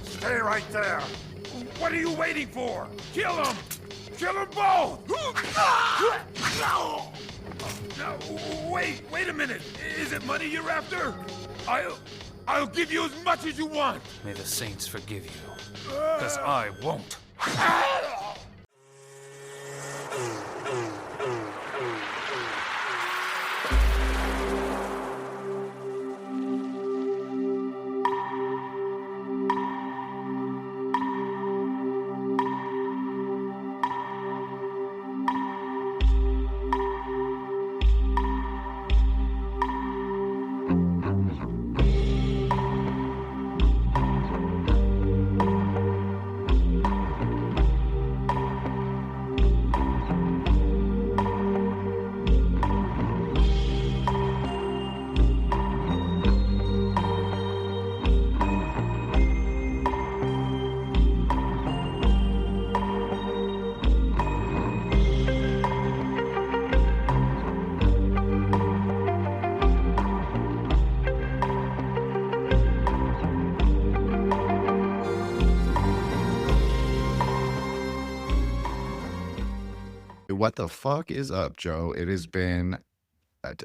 Stay right there. What are you waiting for? Kill him! Kill them both! No, wait a minute. Is it money you're after? I'll give you as much as you want. May the saints forgive you, because I won't. What the fuck is up, Joe? It has been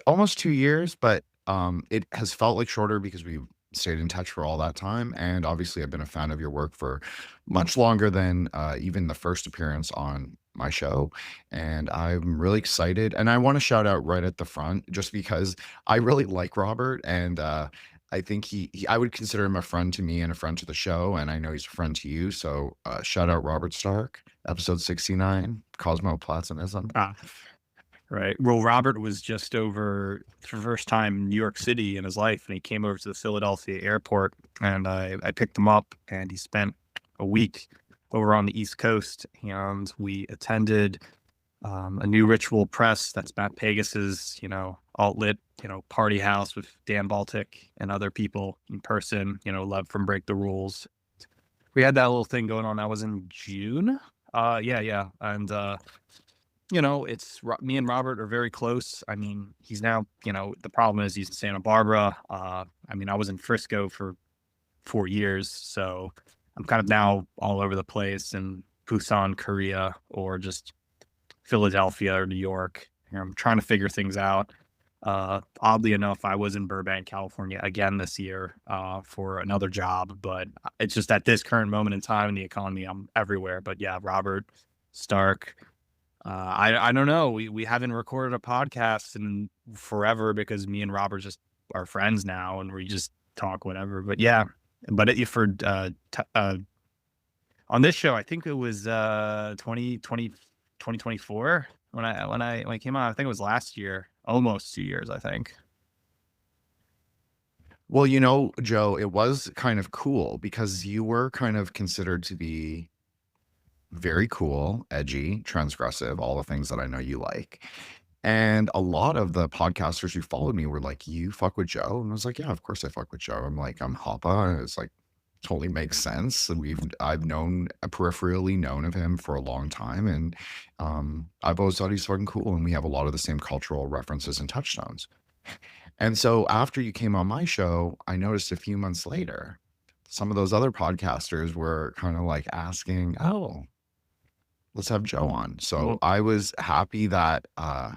almost 2 years, but it has felt like shorter because we've stayed in touch for all that time. And obviously, I've been a fan of your work for much longer than even the first appearance on my show. And I'm really excited. And I want to shout out right at the front, just because I really like Robert. And I think I would consider him a friend to me and a friend to the show. And I know he's a friend to you. So shout out Robert Stark, episode 69, Cosmoplatonism. Right. Well, Robert was just over for the first time in New York City in his life, and he came over to the Philadelphia airport, and I picked him up, and he spent a week over on the East Coast, and we attended a new Ritual Press. That's Matt Pegas's, alt-lit, party house with Dan Baltic and other people in person, Lev from Break the Rules. We had that little thing going on. That was in June. Yeah. And, it's me and Robert are very close. I mean, he's now, the problem is he's in Santa Barbara. I was in Frisco for 4 years, so I'm kind of now all over the place in Busan, Korea, or just Philadelphia or New York. I'm trying to figure things out. Oddly enough, I was in Burbank, California again this year for another job, but it's just at this current moment in time in the economy, I'm everywhere. But yeah, Robert Stark. I don't know. We haven't recorded a podcast in forever because me and Robert just are friends now and we just talk whatever. But yeah, on this show, I think it was 2024 when I came on. I think it was last year, almost 2 years, I think. Well, Joe, it was kind of cool because you were kind of considered to be very cool, edgy, transgressive, all the things that I know you like. And a lot of the podcasters who followed me were like, you fuck with Joe? And I was like, yeah, of course I fuck with Joe. I'm like, I'm Hoppa. And it's like, totally makes sense. And I've peripherally known of him for a long time. And I've always thought he's fucking cool. And we have a lot of the same cultural references and touchstones. And so after you came on my show, I noticed a few months later, some of those other podcasters were kind of like asking, oh, let's have Joe on. So I was happy that, I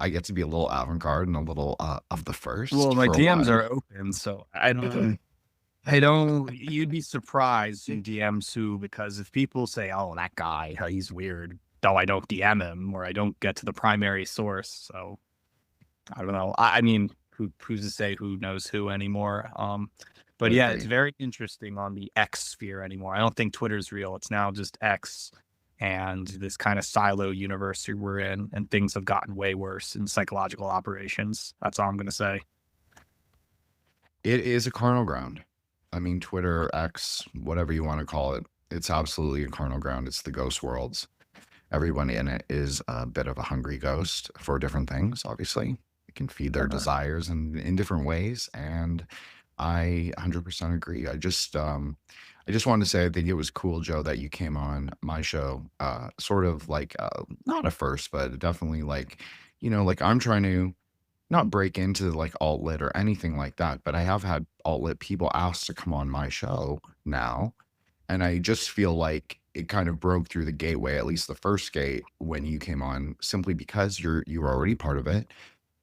get to be a little avant-garde and a little of the first. Well, my DMs are open, so I don't, you'd be surprised in DMs who, because if people say, oh, that guy, he's weird, though I don't DM him or I don't get to the primary source. So I don't know. I mean, who's to say who knows who anymore? But yeah, it's very interesting on the X sphere anymore. I don't think Twitter's real. It's now just X and this kind of silo universe we're in, and things have gotten way worse in psychological operations. That's all I'm going to say. It is a carnal ground. I mean, Twitter, X, whatever you want to call it, it's absolutely a carnal ground. It's the ghost worlds. Everyone in it is a bit of a hungry ghost for different things, obviously. It can feed their desires in different ways. And I 100% agree. I just wanted to say I think it was cool, Joe, that you came on my show, sort of like, not a first, but definitely like, like I'm trying to not break into like alt lit or anything like that, but I have had alt lit people ask to come on my show now. And I just feel like it kind of broke through the gateway, at least the first gate, when you came on, simply because you were already part of it.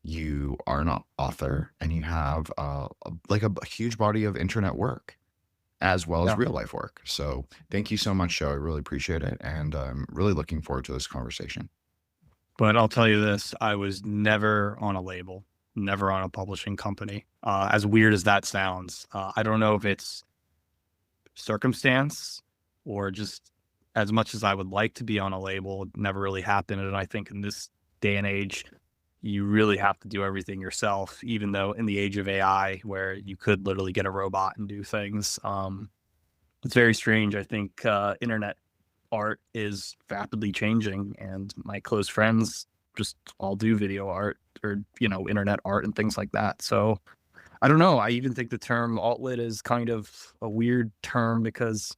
You are an author, and you have like a huge body of internet work as well as Yeah. real life work. So thank you so much, Joe. I really appreciate it, and I'm really looking forward to this conversation. But I'll tell you this, I was never on a label, never on a publishing company. As weird as that sounds, I don't know if it's circumstance or just as much as I would like to be on a label, it never really happened. And I think in this day and age, you really have to do everything yourself, even though in the age of AI, where you could literally get a robot and do things. It's very strange. I think internet art is rapidly changing, and my close friends just all do video art or, internet art and things like that. So I don't know. I even think the term alt-lit is kind of a weird term because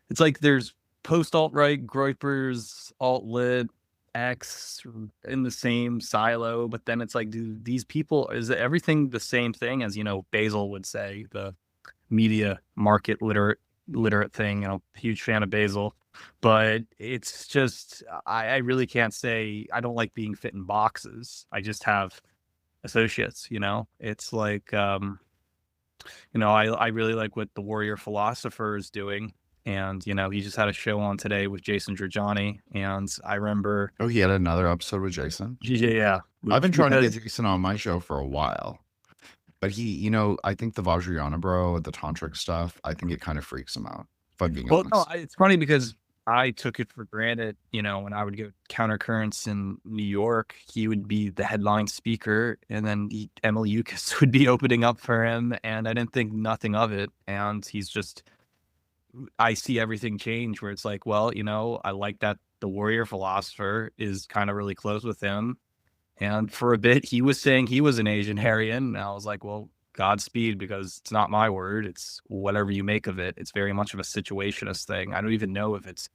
it's like there's post-alt-right, Groypers, alt-lit, X in the same silo, but then it's like, do these people, is everything the same thing as, Basil would say, the media market literate thing. Huge fan of Basil, but it's just, I really can't say, I don't like being fit in boxes. I just have associates, it's like, I really like what the Warrior Philosopher is doing. And, he just had a show on today with Jason Drajani. And I remember. Oh, he had another episode with Jason? Yeah. I've been trying to get Jason on my show for a while. But he, I think the Vajrayana bro, the tantric stuff, I think it kind of freaks him out, if I'm being honest. No, it's funny because I took it for granted, when I would go Countercurrents in New York, he would be the headline speaker, and then Emily Eucas would be opening up for him, and I didn't think nothing of it. And I see everything change where it's like, well, I like that the Warrior Philosopher is kind of really close with him. And for a bit, he was saying he was an Asian Aryan. And I was like, well, Godspeed, because it's not my word. It's whatever you make of it. It's very much of a situationist thing. I don't even know if it's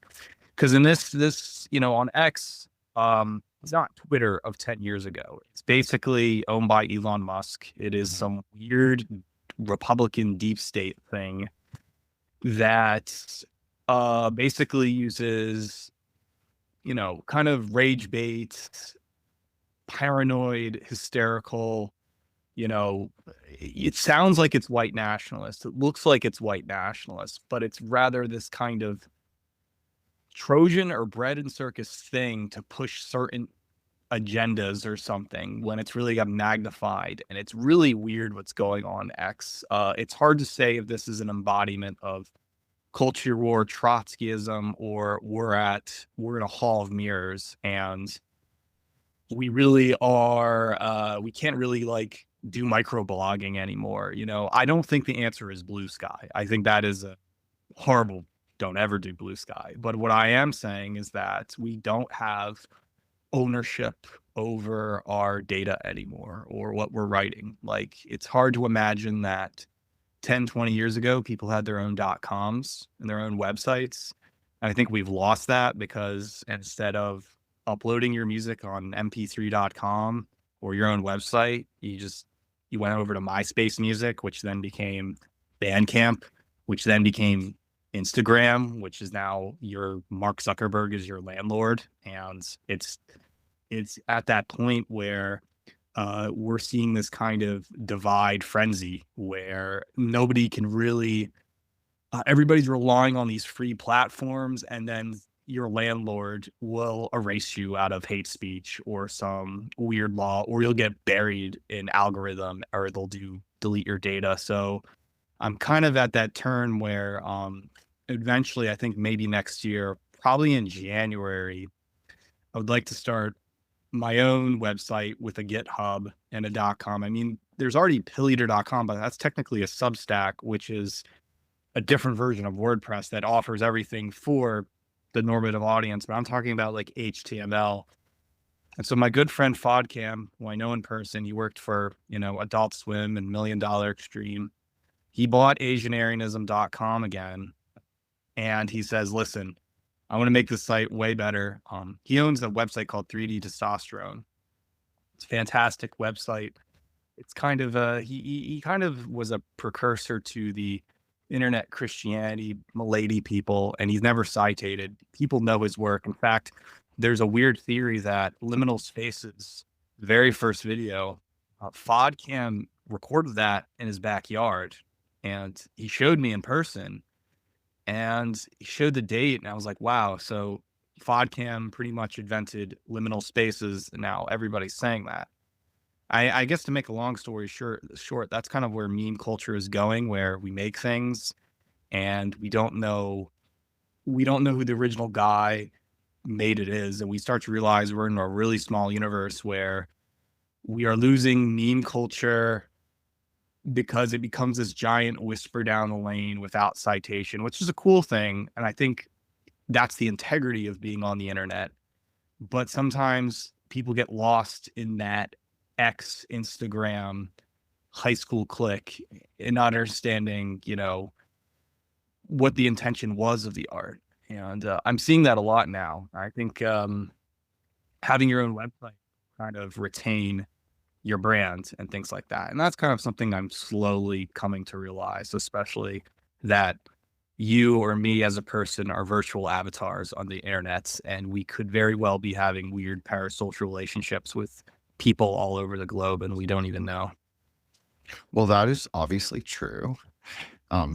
because in this, on X, it's not Twitter of 10 years ago. It's basically owned by Elon Musk. It is some weird Republican deep state thing that basically uses, kind of rage bait, paranoid, hysterical, it sounds like it's white nationalist. It looks like it's white nationalist, but it's rather this kind of Trojan or bread and circus thing to push certain agendas or something when it's really got magnified. And it's really weird what's going on X. It's hard to say if this is an embodiment of culture war, Trotskyism, or we're in a hall of mirrors, and we really are, we can't really do microblogging anymore. I don't think the answer is blue sky. I think that is a horrible, don't ever do blue sky. But what I am saying is that we don't have ownership over our data anymore or what we're writing. It's hard to imagine that 10, 20 years ago, people had their own .coms and their own websites. And I think we've lost that because instead of uploading your music on mp3.com or your own website, you went over to MySpace Music, which then became Bandcamp, which then became Instagram, which is now your Mark Zuckerberg is your landlord. And it's at that point where we're seeing this kind of divide frenzy where nobody can really, everybody's relying on these free platforms, and then your landlord will erase you out of hate speech or some weird law, or you'll get buried in algorithm, or they'll delete your data. So I'm kind of at that turn where eventually, I think maybe next year, probably in January, I would like to start my own website with a GitHub and a .com. I mean, there's already Pilleater.com, but that's technically a Substack, which is a different version of WordPress that offers everything for the normative audience. But I'm talking about HTML. And so my good friend Fodcam, who I know in person, he worked for, Adult Swim and $1 Million Extreme. He bought AsianArianism.com again. And he says, listen, I want to make this site way better. He owns a website called 3D Testosterone. It's a fantastic website. it's kind of he kind of was a precursor to the internet Christianity Milady people, and he's never cited. People know his work. In fact, there's a weird theory that Liminal Spaces, very first video, Fodcam recorded that in his backyard, and he showed me in person, and he showed the date, and I was like, wow. So Fodcam pretty much invented liminal spaces, and now everybody's saying that. I guess to make a long story short, that's kind of where meme culture is going, where we make things and we don't know who the original guy made it is, and we start to realize we're in a really small universe where we are losing meme culture because it becomes this giant whisper down the lane without citation, which is a cool thing. And I think that's the integrity of being on the internet. But sometimes people get lost in that X, Instagram, high school clique and not understanding, what the intention was of the art. And I'm seeing that a lot now. I think having your own website kind of retain your brand and things like that. And that's kind of something I'm slowly coming to realize, especially that you or me as a person are virtual avatars on the internet, and we could very well be having weird parasocial relationships with people all over the globe, and we don't even know. Well, that is obviously true,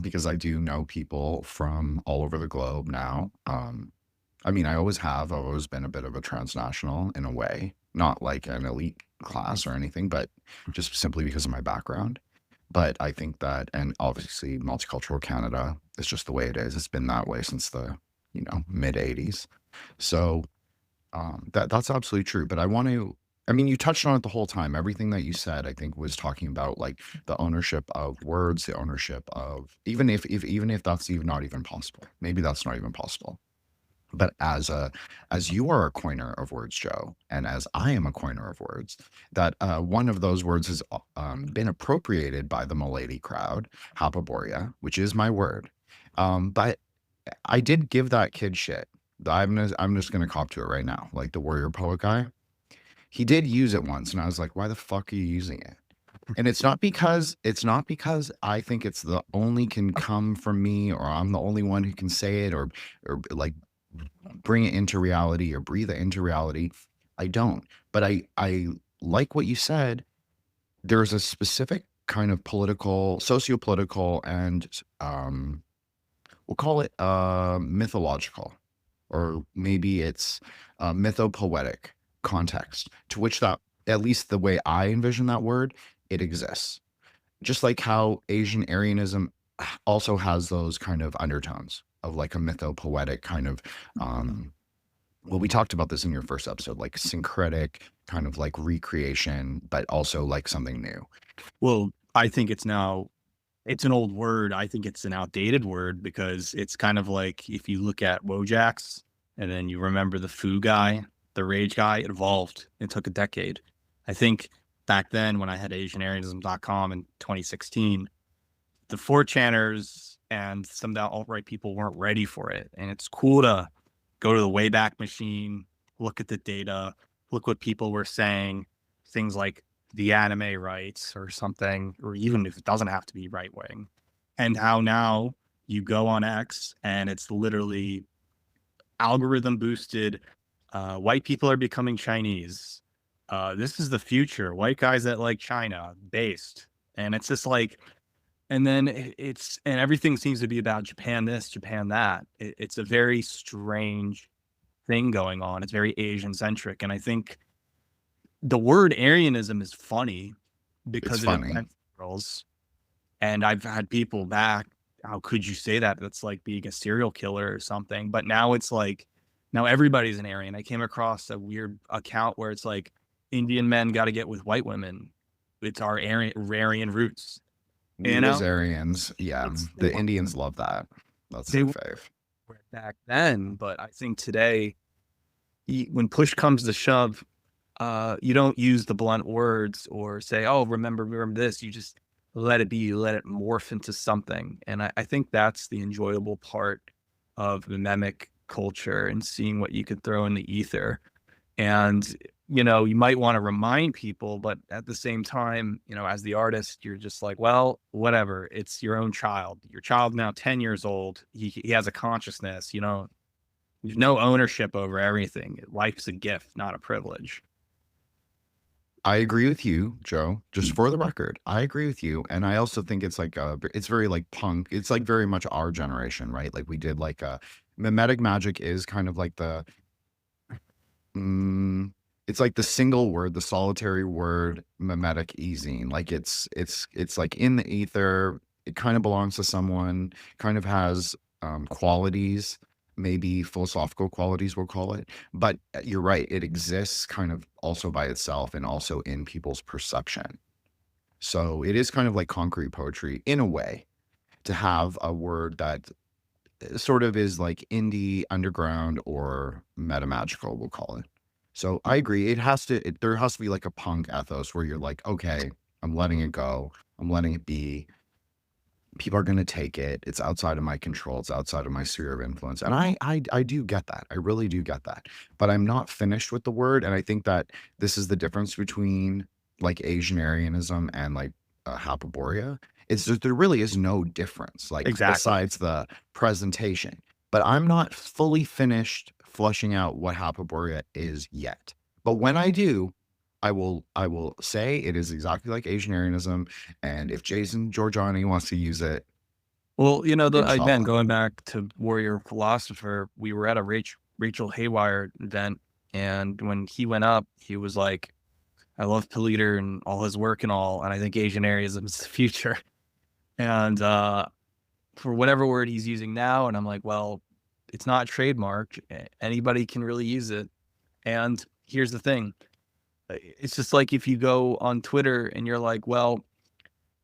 because I do know people from all over the globe now. I mean, I always have. I've always been a bit of a transnational in a way, not like an elite class or anything, but just simply because of my background. But I think that, and obviously multicultural Canada is just the way it is. It's been that way since the, mid 80s. So that's absolutely true. But I mean, you touched on it the whole time. Everything that you said, I think, was talking about like the ownership of words, the ownership of, even if that's even not even possible, maybe that's not even possible. But as you are a coiner of words, Joe, and as I am a coiner of words, that one of those words has been appropriated by the Milady crowd, Hapaboria, which is my word. But I did give that kid shit. I'm just gonna cop to it right now. Like the warrior poet guy, he did use it once, and I was like, why the fuck are you using it? And it's not because I think it's the only can come from me, or I'm the only one who can say it, or like bring it into reality or breathe it into reality. I don't. But I like what you said. There's a specific kind of socio-political, and we'll call it mythological, or maybe it's mythopoetic context to which that, at least the way I envision that word, it exists. Just like how Asian Aryanism also has those kind of undertones of like a mythopoetic kind of well, we talked about this in your first episode, like syncretic kind of like recreation, but also like something new. Well, I think it's an old word. I think it's an outdated word, because it's kind of like if you look at Wojaks and then you remember the Foo guy, the Rage guy, it evolved. It took a decade. I think back then when I had AsianArianism.com in 2016, the 4chaners and some of the alt-right people weren't ready for it. And it's cool to go to the Wayback Machine, look at the data, look what people were saying, things like the anime rights or something, or even if it doesn't have to be right wing, and how now you go on X and it's literally algorithm boosted. White people are becoming Chinese. This is the future. White guys that like China based. And it's just like, and then and everything seems to be about Japan this, Japan that. It's a very strange thing going on. It's very Asian centric. And I think the word Aryanism is funny because It's funny. offends girls. And I've had people back, how could you say that? That's like being a serial killer or something. But now it's like, now everybody's an Aryan. I came across a weird account where it's like Indian men got to get with white women. It's our Aryan roots. As Aryans, yeah, the Indians love that. That's their fave. Back then, but I think today, when push comes to shove, you don't use the blunt words or say, "Oh, remember this." You just let it be. You let it morph into something, and I think that's the enjoyable part of the memic culture and seeing what you could throw in the ether. And you might want to remind people, but at the same time, as the artist, you're just like, well, whatever. It's your own child. Your child now 10 years old. He has a consciousness, there's no ownership over everything. Life's a gift, not a privilege. I agree with you, Joe. Just for the record, I agree with you, and I also think it's like it's very like punk. It's like very much our generation, right? Like we did like mimetic magic is kind of like the it's like the single word, the solitary word, mimetic ezine. Like it's like in the ether. It kind of belongs to someone. Kind of has qualities, maybe philosophical qualities, we'll call it. But you're right, it exists kind of also by itself and also in people's perception. So it is kind of like concrete poetry in a way, to have a word that sort of is like indie, underground, or metamagical, we'll call it. So I agree. There has to be like a punk ethos where you're like, okay, I'm letting it go. I'm letting it be. People are going to take it. It's outside of my control. It's outside of my sphere of influence. And I do get that. I really do get that. But I'm not finished with the word. And I think that this is the difference between like Asianarianism and like Hyperborea. It's that there really is no difference, like besides the presentation. But I'm not fully finished flushing out what Hyperborea is yet. But when I do, I will say it is exactly like Asianarianism, and if Jason Giorgiani wants to use it, well, again, going back to Warrior Philosopher, we were at a Rachel Haywire event, and when he went up, he was like, "I love Pilleater and all his work and all, and I think Asianarianism is the future." And for whatever word he's using now, and I'm like, well, it's not trademarked. Anybody can really use it. And here's the thing. It's just like if you go on Twitter and you're like, well,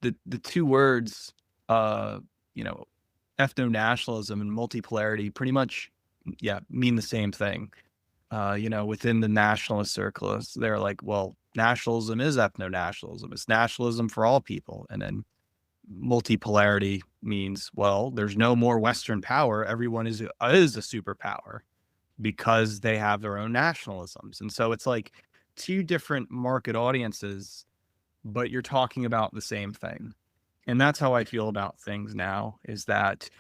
the two words, ethno-nationalism and multipolarity pretty much, mean the same thing. Within the nationalist circles, they're like, well, nationalism is ethno-nationalism. It's nationalism for all people. And then multipolarity means, well, there's no more Western power. Everyone is a superpower because they have their own nationalisms. And so it's like two different market audiences, but you're talking about the same thing. And that's how I feel about things now, is that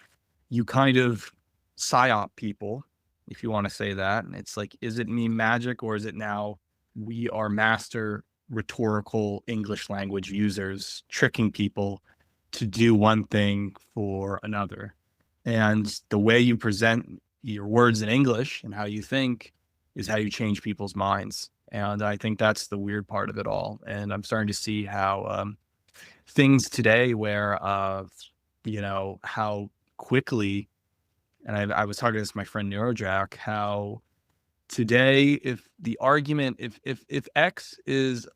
you kind of psyop people, if you want to say that. And it's like, is it me Magick, or is it now we are master rhetorical English language users tricking people to do one thing for another? And the way you present your words in English and how you think is how you change people's minds. And I think that's the weird part of it all. And I'm starting to see how things today where, how quickly, and I was talking to this, my friend Neurojack, how today, if the argument, if X is,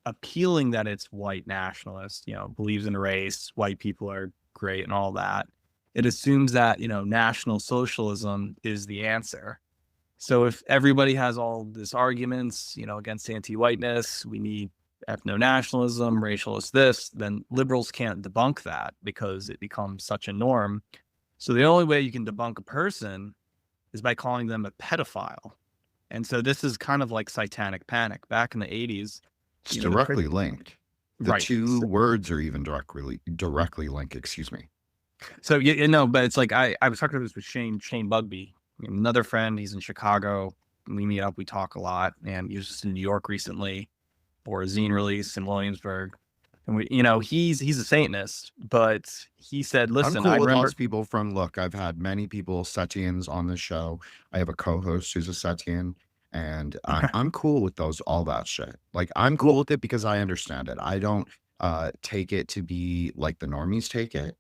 appealing that it's white nationalist, believes in race, white people are great and all that, it assumes that, National Socialism is the answer. So if everybody has all these arguments, against anti-whiteness, we need ethno-nationalism, racialist this, then liberals can't debunk that because it becomes such a norm. So the only way you can debunk a person is by calling them a pedophile. And so this is kind of like Satanic Panic. Back in the 80s. It's directly linked. The right. two words are even directly linked, excuse me. So, but it's like, I was talking to this with Shane Bugby, another friend. He's in Chicago. We meet up, we talk a lot. And he was just in New York recently for a zine release in Williamsburg. And he's a Satanist, but he said, listen, I'm cool I with remember lots of people from, look, I've had many people, Setians, on the show. I have a co-host who's a Setian, and I'm cool with all that shit. Like, I'm cool with it because I understand it. I don't take it to be like the normies take it.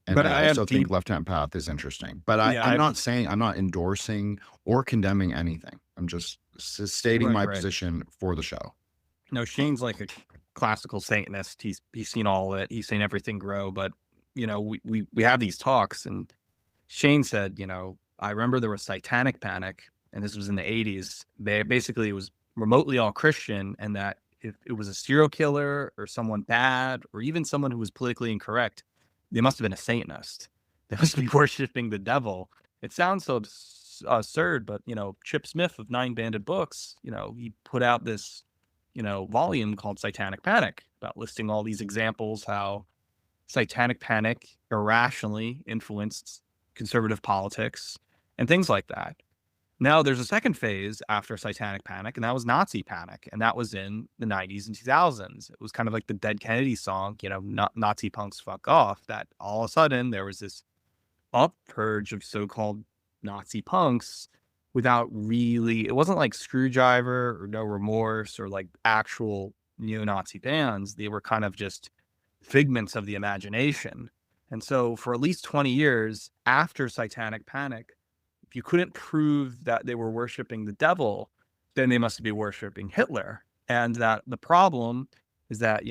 And but I also think Left Hand Path is interesting. But I'm not endorsing or condemning anything. I'm just stating my position for the show. No, Shane's like a classical Satanist. He's seen all of it. He's seen everything grow. But we have these talks, and Shane said, I remember there was Satanic Panic, and this was in the 80s. It was remotely all Christian, and that if it was a serial killer or someone bad or even someone who was politically incorrect, they must have been a Satanist. They must be worshiping the devil. It sounds so absurd, but, Chip Smith of Nine Banded Books, he put out this, volume called Satanic Panic about listing all these examples how Satanic Panic irrationally influenced conservative politics and things like that. Now, there's a second phase after Satanic Panic, and that was Nazi Panic, and that was in the 90s and 2000s. It was kind of like the Dead Kennedy song, Nazi punks fuck off, that all of a sudden there was this upsurge of so-called Nazi punks without really, it wasn't like Screwdriver or No Remorse or like actual neo-Nazi bands. They were kind of just figments of the imagination. And so for at least 20 years after Satanic Panic, if you couldn't prove that they were worshiping the devil, then they must be worshiping Hitler. And that the problem is that,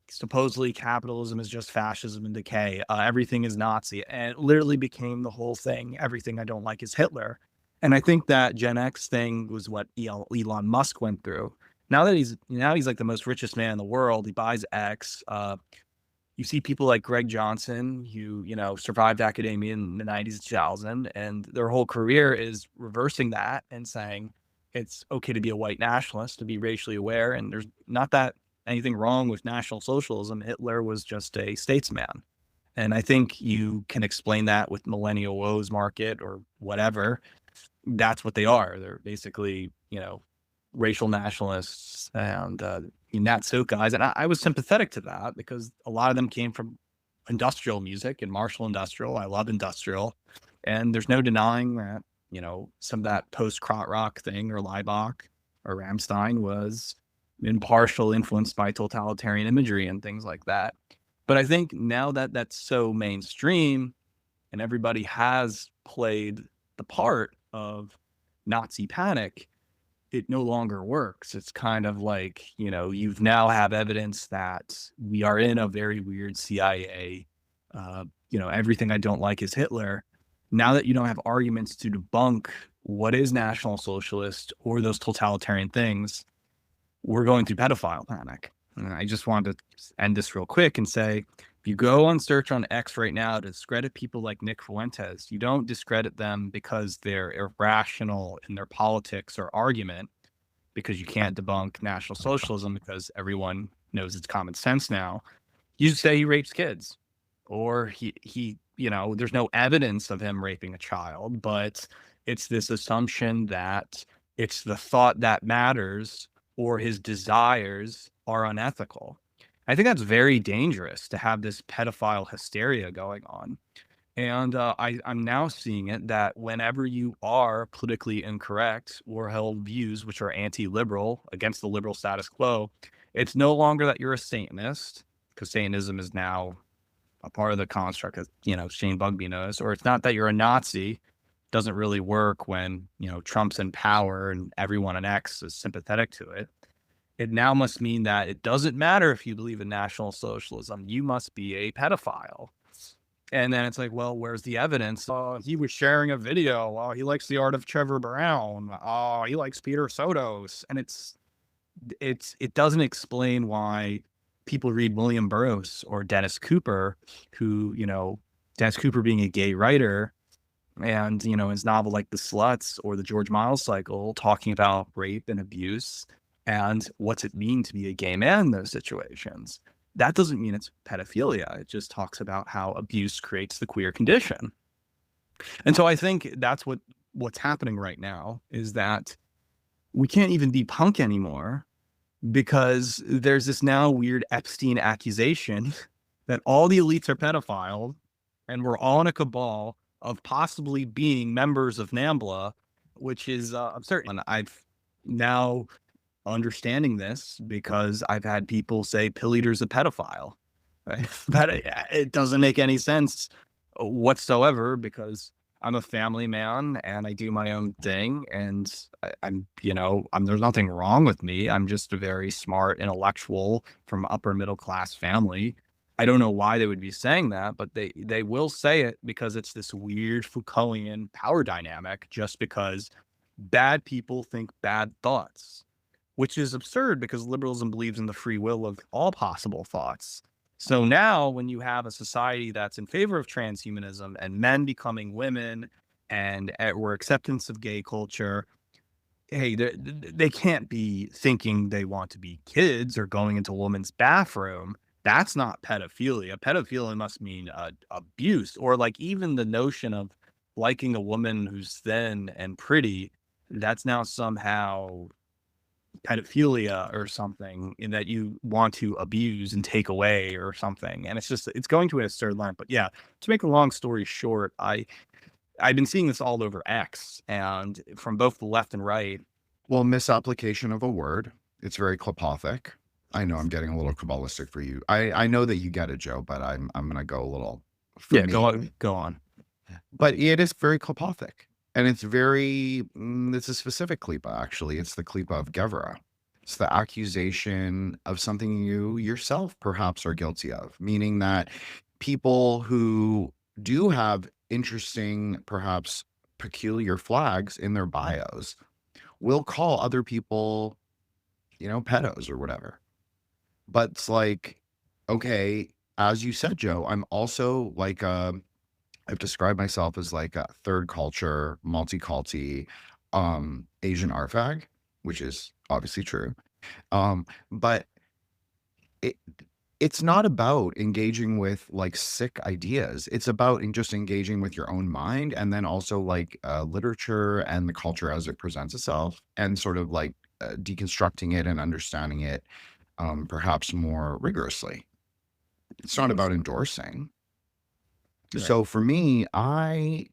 supposedly capitalism is just fascism and decay. Everything is Nazi. And it literally became the whole thing. Everything I don't like is Hitler. And I think that Gen X thing was what Elon Musk went through. Now that he's like the most richest man in the world, he buys X. You see people like Greg Johnson, who, survived academia in the 90s and 2000, and their whole career is reversing that and saying it's okay to be a white nationalist, to be racially aware, and there's not that anything wrong with National Socialism. Hitler was just a statesman. And I think you can explain that with millennial woes market or whatever. That's what they are. They're basically, racial nationalists and Nat Silk guys. And I was sympathetic to that because a lot of them came from industrial music and Marshall Industrial. I love industrial. And there's no denying that, some of that post-krautrock thing or Leibach or Rammstein was impartial, influenced by totalitarian imagery and things like that. But I think now that that's so mainstream and everybody has played the part of Nazi panic, it no longer works. It's kind of like, you've now have evidence that we are in a very weird CIA, everything I don't like is Hitler. Now that you don't have arguments to debunk what is National Socialist or those totalitarian things, we're going through pedophile panic. And I just wanted to end this real quick and say, if you go and search on X right now to discredit people like Nick Fuentes, you don't discredit them because they're irrational in their politics or argument, because you can't debunk National Socialism because everyone knows it's common sense now. You say he rapes kids, or he there's no evidence of him raping a child, but it's this assumption that it's the thought that matters or his desires are unethical. I think that's very dangerous to have this pedophile hysteria going on. And I'm now seeing it that whenever you are politically incorrect or held views which are anti-liberal, against the liberal status quo, it's no longer that you're a Satanist, because Satanism is now a part of the construct, as Shane Bugby knows, or it's not that you're a Nazi. Doesn't really work when Trump's in power and everyone in X is sympathetic to it. It now must mean that it doesn't matter if you believe in National Socialism. You must be a pedophile. And then it's like, well, where's the evidence? Oh, he was sharing a video. Oh, he likes the art of Trevor Brown. Oh, he likes Peter Sotos. And it doesn't explain why people read William Burroughs or Dennis Cooper, who, Dennis Cooper being a gay writer, and, his novel like The Sluts or the George Miles Cycle, talking about rape and abuse and what's it mean to be a gay man in those situations. That doesn't mean it's pedophilia. It just talks about how abuse creates the queer condition. And so I think that's what's happening right now, is that we can't even be punk anymore because there's this now weird Epstein accusation that all the elites are pedophiles and we're all in a cabal of possibly being members of NAMBLA, which is absurd. And I've now understanding this because I've had people say Pilleater's a pedophile, right? But it doesn't make any sense whatsoever, because I'm a family man and I do my own thing, and I'm there's nothing wrong with me. I'm just a very smart intellectual from upper middle class family. I don't know why they would be saying that, but they will say it because it's this weird Foucaultian power dynamic, just because bad people think bad thoughts, which is absurd because liberalism believes in the free will of all possible thoughts. So now when you have a society that's in favor of transhumanism and men becoming women and or acceptance of gay culture. Hey, they can't be thinking they want to be kids or going into a woman's bathroom. That's not pedophilia. Pedophilia must mean abuse, or like even the notion of liking a woman who's thin and pretty. That's now somehow pedophilia or something in that you want to abuse and take away or something. And it's going to an absurd line. But yeah, to make a long story short, I've been seeing this all over X and from both the left and right. Well, misapplication of a word. It's very Klopothic. I know I'm getting a little Kabbalistic for you. I know that you get it, Joe, but I'm gonna go a little. Yeah, go on. But it is very Klopothic. And it's very, it's a specific klipa, actually. It's the klipa of Gevra. It's the accusation of something you yourself perhaps are guilty of, meaning that people who do have interesting, perhaps peculiar flags in their bios will call other people, pedos or whatever. But it's like, okay, as you said, Joe, I'm also like I've described myself as like a third culture, multi-culti, Asian arfag, which is obviously true. But it's not about engaging with like sick ideas. It's about just engaging with your own mind, and then also like literature and the culture as it presents itself, and sort of like deconstructing it and understanding it perhaps more rigorously. It's not about endorsing. Right. So for me, I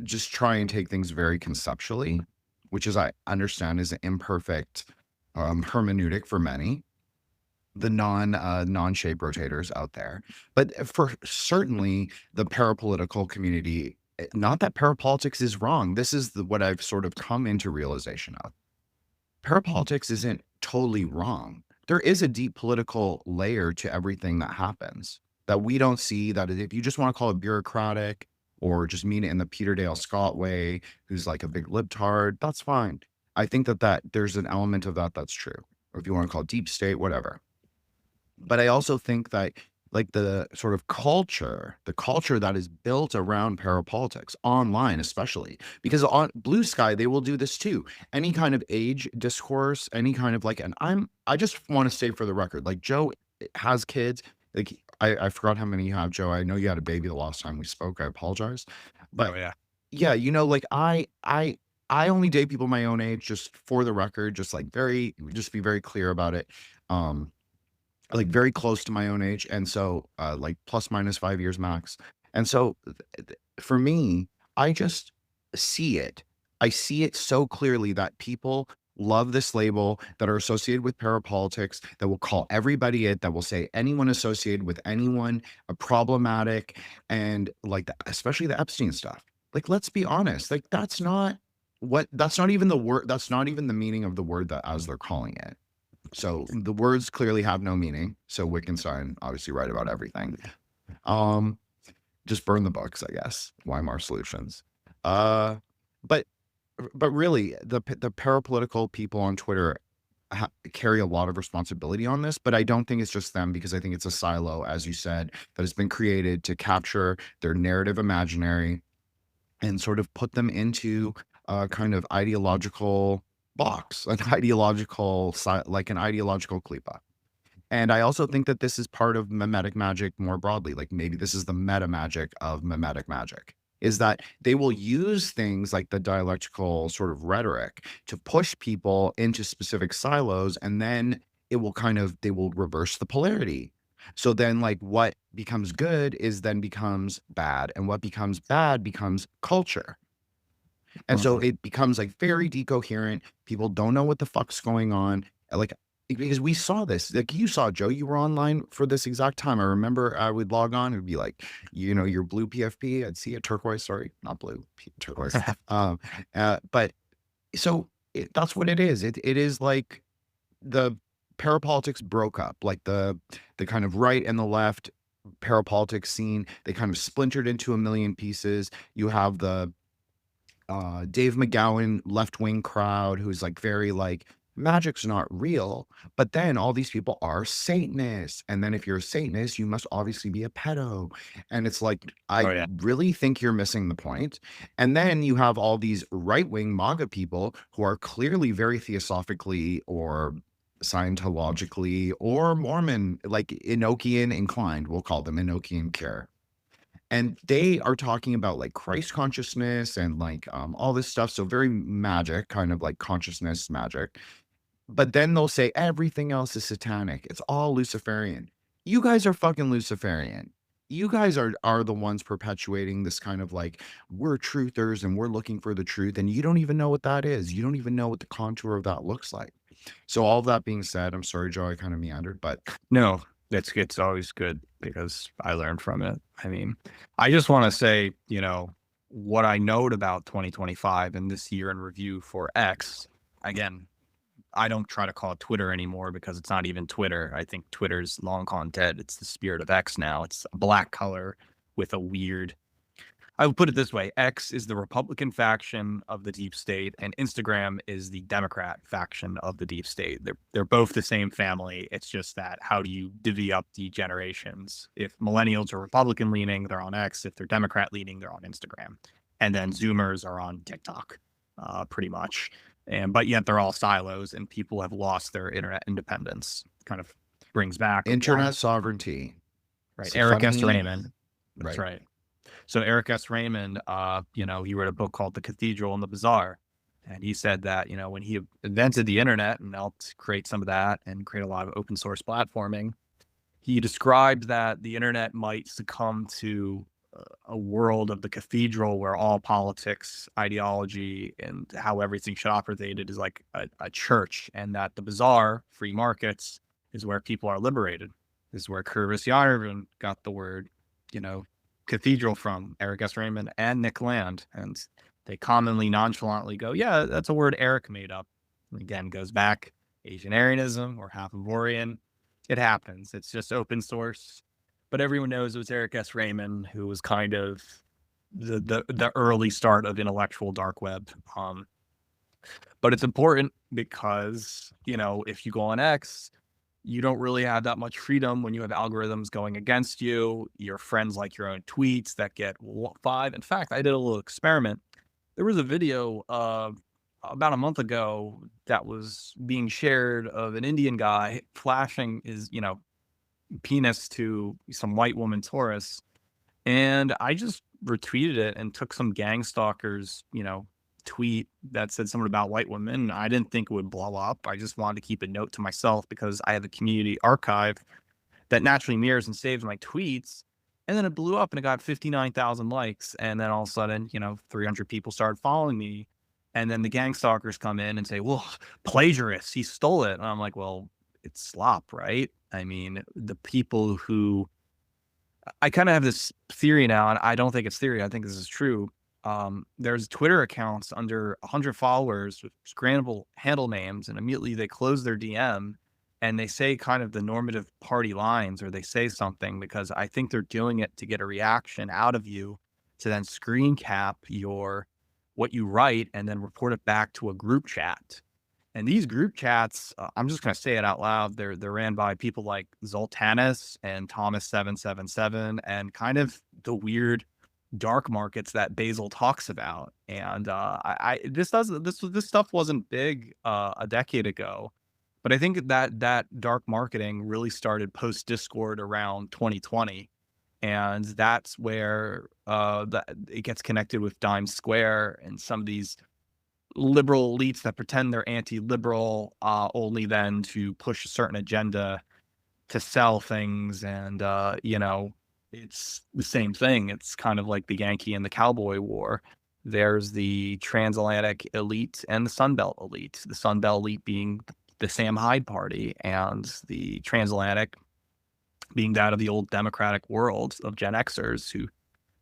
just try and take things very conceptually, which is I understand is an imperfect hermeneutic for many, the non-shape rotators out there. But for certainly the parapolitical community, not that parapolitics is wrong. This is what I've sort of come into realization of. Parapolitics isn't totally wrong. There is a deep political layer to everything that happens that we don't see, that if you just want to call it bureaucratic or just mean it in the Peter Dale Scott way, who's like a big libtard, that's fine. I think that there's an element of that that's true. Or if you want to call it deep state, whatever. But I also think that like the sort of culture that is built around parapolitics online, especially because on Blue Sky, they will do this too. Any kind of age discourse, any kind of like, and I just want to say for the record, like Joe has kids. Like I forgot how many you have, Joe. I know you had a baby the last time we spoke. I apologize. But yeah, like I only date people my own age, just for the record, just be very clear about it. Like very close to my own age. And so like plus minus 5 years max. And so for me, I just see it. I see it so clearly that people love this label, that are associated with parapolitics, that will call everybody it, that will say anyone associated with anyone a problematic, and like especially the Epstein stuff. Like, let's be honest, like that's not even the word, that's not even the meaning of the word that as they're calling it. So the words clearly have no meaning. So Wittgenstein obviously right about everything. Just burn the books, I guess. Weimar Solutions. But really, the parapolitical people on Twitter carry a lot of responsibility on this. But I don't think it's just them, because I think it's a silo, as you said, that has been created to capture their narrative imaginary and sort of put them into a kind of ideological box, like an ideological klipa. And I also think that this is part of mimetic magic more broadly. Like maybe this is the meta magic of mimetic magic, is that they will use things like the dialectical sort of rhetoric to push people into specific silos, and then they will reverse the polarity. So then like what becomes good becomes bad, and what becomes bad becomes culture. And so it becomes like very decoherent. People don't know what the fuck's going on. Like, because we saw this, like you saw, Joe, you were online for this exact time. I remember I would log on. It would be like, your blue PFP. I'd see a turquoise, sorry, not blue, turquoise. But so that's what it is. It is like the parapolitics broke up, like the kind of right and the left parapolitics scene. They kind of splintered into a million pieces. You have the Dave McGowan left-wing crowd, who's like very Magic's not real. But then all these people are Satanists. And then if you're a Satanist, you must obviously be a pedo. And it's like, I Oh yeah. really think you're missing the point. And then you have all these right-wing MAGA people who are clearly very theosophically or Scientologically or Mormon, like Enochian inclined. We'll call them Enochian care. And they are talking about like Christ consciousness and like all this stuff. So very magic, kind of like consciousness magic. But then they'll say everything else is satanic. It's all Luciferian. You guys are fucking Luciferian. You guys are the ones perpetuating this kind of like, we're truthers and we're looking for the truth. And you don't even know what that is. You don't even know what the contour of that looks like. So all of that being said, I'm sorry, Joe, I kind of meandered, but No, it's always good because I learned from it. I mean, I just want to say, what I note about 2025 and this year in review for X. Again, I don't try to call it Twitter anymore because it's not even Twitter. I think Twitter's long gone dead. It's the spirit of X now. It's a black color with a weird. I would put it this way: X is the Republican faction of the deep state, and Instagram is the Democrat faction of the deep state. They're both the same family. It's just that how do you divvy up the generations? If millennials are Republican leaning, they're on X. If they're Democrat leaning, they're on Instagram. And then Zoomers are on TikTok, pretty much. But yet they're all silos, and people have lost their internet independence. Kind of brings back internet sovereignty. Right, It's Eric S. funny- Raymond. That's right. So Eric S. Raymond, he wrote a book called The Cathedral and the Bazaar. And he said that, when he invented the internet and helped create some of that and create a lot of open source platforming, he described that the internet might succumb to a world of the cathedral where all politics, ideology, and how everything should operate is like a church, and that the bazaar, free markets, is where people are liberated. This is where Curvis Yarvin got the word, cathedral from, Eric S. Raymond and Nick Land. And they commonly nonchalantly go, yeah, that's a word Eric made up. And again, goes back Asian Aryanism or half of Orion. It happens. It's just open source. But everyone knows it was Eric S. Raymond who was kind of the early start of intellectual dark web. But it's important because, if you go on X, you don't really have that much freedom when you have algorithms going against you. Your friends like your own tweets that get 5. In fact, I did a little experiment. There was a video about a month ago that was being shared of an Indian guy flashing his, penis to some white woman Taurus. And I just retweeted it and took some gang stalkers, tweet that said something about white women. I didn't think it would blow up. I just wanted to keep a note to myself because I have a community archive that naturally mirrors and saves my tweets. And then it blew up and it got 59,000 likes. And then all of a sudden, 300 people started following me. And then the gang stalkers come in and say, well, plagiarist, he stole it. And I'm like, well, it's slop, right? I mean, the people who I kind of have this theory now, and I don't think it's theory. I think this is true. There's Twitter accounts under 100 followers with scannable handle names, and immediately they close their DM and they say kind of the normative party lines, or they say something because I think they're doing it to get a reaction out of you to then screen cap what you write and then report it back to a group chat. And these group chats, I'm just going to say it out loud. They're ran by people like Zoltanis and Thomas777 and kind of the weird dark markets that Basil talks about. And this stuff wasn't big a decade ago, but I think that dark marketing really started post Discord around 2020, and that's where it gets connected with Dime Square and some of these liberal elites that pretend they're anti-liberal only then to push a certain agenda to sell things. And it's the same thing. It's kind of like the Yankee and the Cowboy War. There's the transatlantic elite and the Sunbelt elite. The Sunbelt elite being the Sam Hyde party, and the transatlantic being that of the old democratic world of Gen Xers who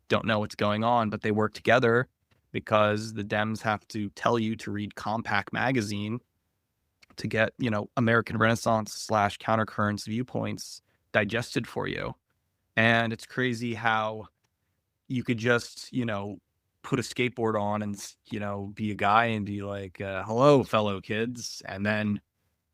don't know what's going on, but they work together because the Dems have to tell you to read Compact magazine to get, American Renaissance / countercurrents viewpoints digested for you. And it's crazy how you could just, put a skateboard on and, be a guy and be like, hello, fellow kids. And then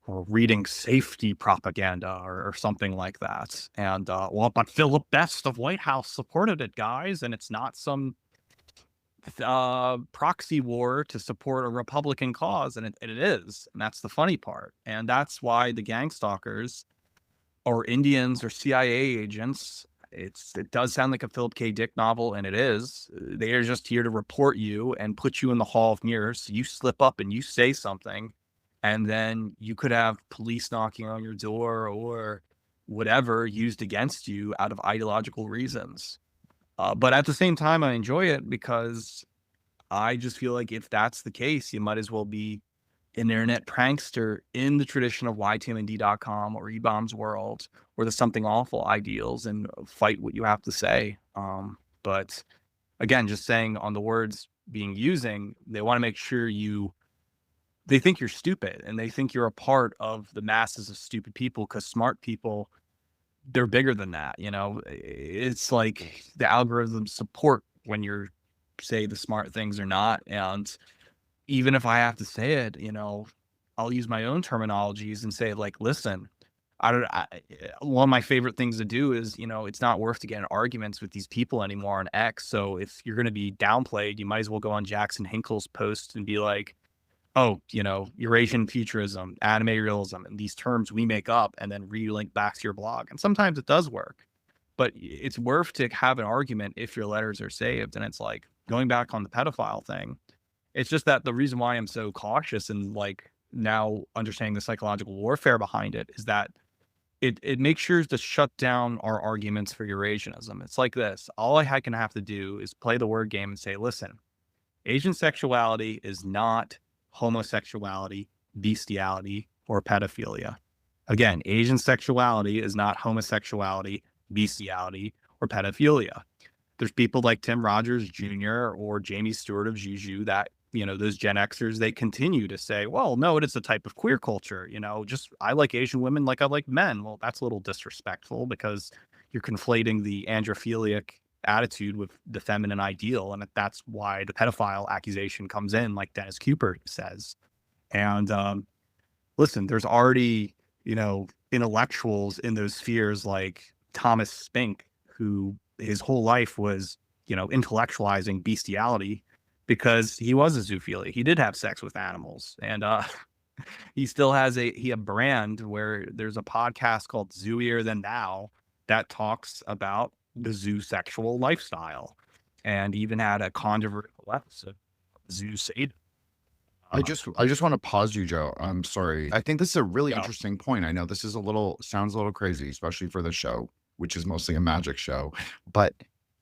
or reading safety propaganda or something like that. And well, but Philip Best of White House supported it, guys, and it's not some proxy war to support a Republican cause, and it is, and that's the funny part. And that's why the gang stalkers or Indians or CIA agents, it does sound like a Philip K. Dick novel, and it is. They are just here to report you and put you in the hall of mirrors. So you slip up and you say something, and then you could have police knocking on your door or whatever used against you out of ideological reasons. But at the same time, I enjoy it because I just feel like if that's the case, you might as well be an internet prankster in the tradition of ytmnd.com or eBomb's world, or the something awful ideals, and fight what you have to say. But again, just saying on the words being using, they want to make sure they think you're stupid, and they think you're a part of the masses of stupid people, because smart people, they're bigger than that. It's like the algorithms support when you're say the smart things or not. And even if I have to say it, I'll use my own terminologies and say, like, listen, one of my favorite things to do is, it's not worth to get in arguments with these people anymore on X. So if you're going to be downplayed, you might as well go on Jackson Hinkle's post and be like, oh, Eurasian futurism, anime realism, and these terms we make up, and then relink back to your blog. And sometimes it does work, but it's worth to have an argument if your letters are saved. And it's like, going back on the pedophile thing, it's just that the reason why I'm so cautious and like now understanding the psychological warfare behind it is that it makes sure to shut down our arguments for Eurasianism. It's like this. All I can have to do is play the word game and say, listen, Asian sexuality is not homosexuality, bestiality, or pedophilia. Again, Asian sexuality is not homosexuality, bestiality, or pedophilia. There's people like Tim Rogers Jr. or Jamie Stewart of Juju that, those Gen Xers, they continue to say, well, no, it is a type of queer culture. Just I like Asian women like I like men. Well, that's a little disrespectful because you're conflating the androphilic attitude with the feminine ideal. And that's why the pedophile accusation comes in, like Dennis Cooper says. And listen, there's already, intellectuals in those spheres like Thomas Spink, who his whole life was, intellectualizing bestiality because he was a zoophilia. He did have sex with animals. And he still has a brand where there's a podcast called Zooier Than Thou that talks about the zoosexual lifestyle, and even had a controversial episode of zoo sadism. I just want to pause you, Joe. I'm sorry. I think this is a really interesting point. I know this is sounds a little crazy, especially for the show, which is mostly a magic show, but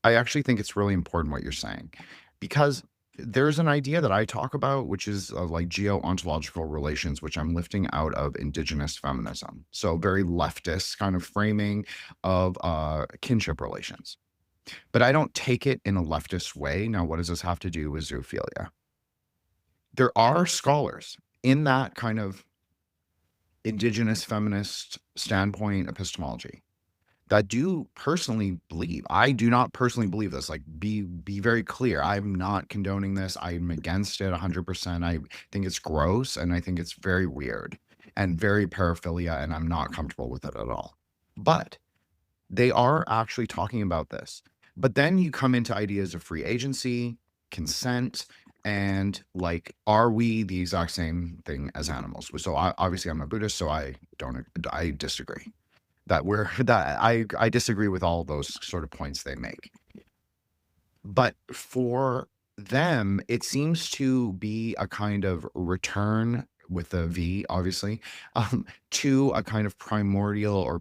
I actually think it's really important what you're saying, because there's an idea that I talk about, which is like geo-ontological relations, which I'm lifting out of indigenous feminism. So very leftist kind of framing of kinship relations. But I don't take it in a leftist way. Now, what does this have to do with zoophilia? There are scholars in that kind of indigenous feminist standpoint epistemology that do personally believe. I do not personally believe this. Like, be very clear. I'm not condoning this. I'm against it 100%. I think it's gross, and I think it's very weird and very paraphilia, and I'm not comfortable with it at all. But they are actually talking about this. But then you come into ideas of free agency, consent, and like, are we the exact same thing as animals? So obviously I'm a Buddhist, so I disagree. I disagree with all those sort of points they make. But for them, it seems to be a kind of return, with a V, obviously, to a kind of primordial or a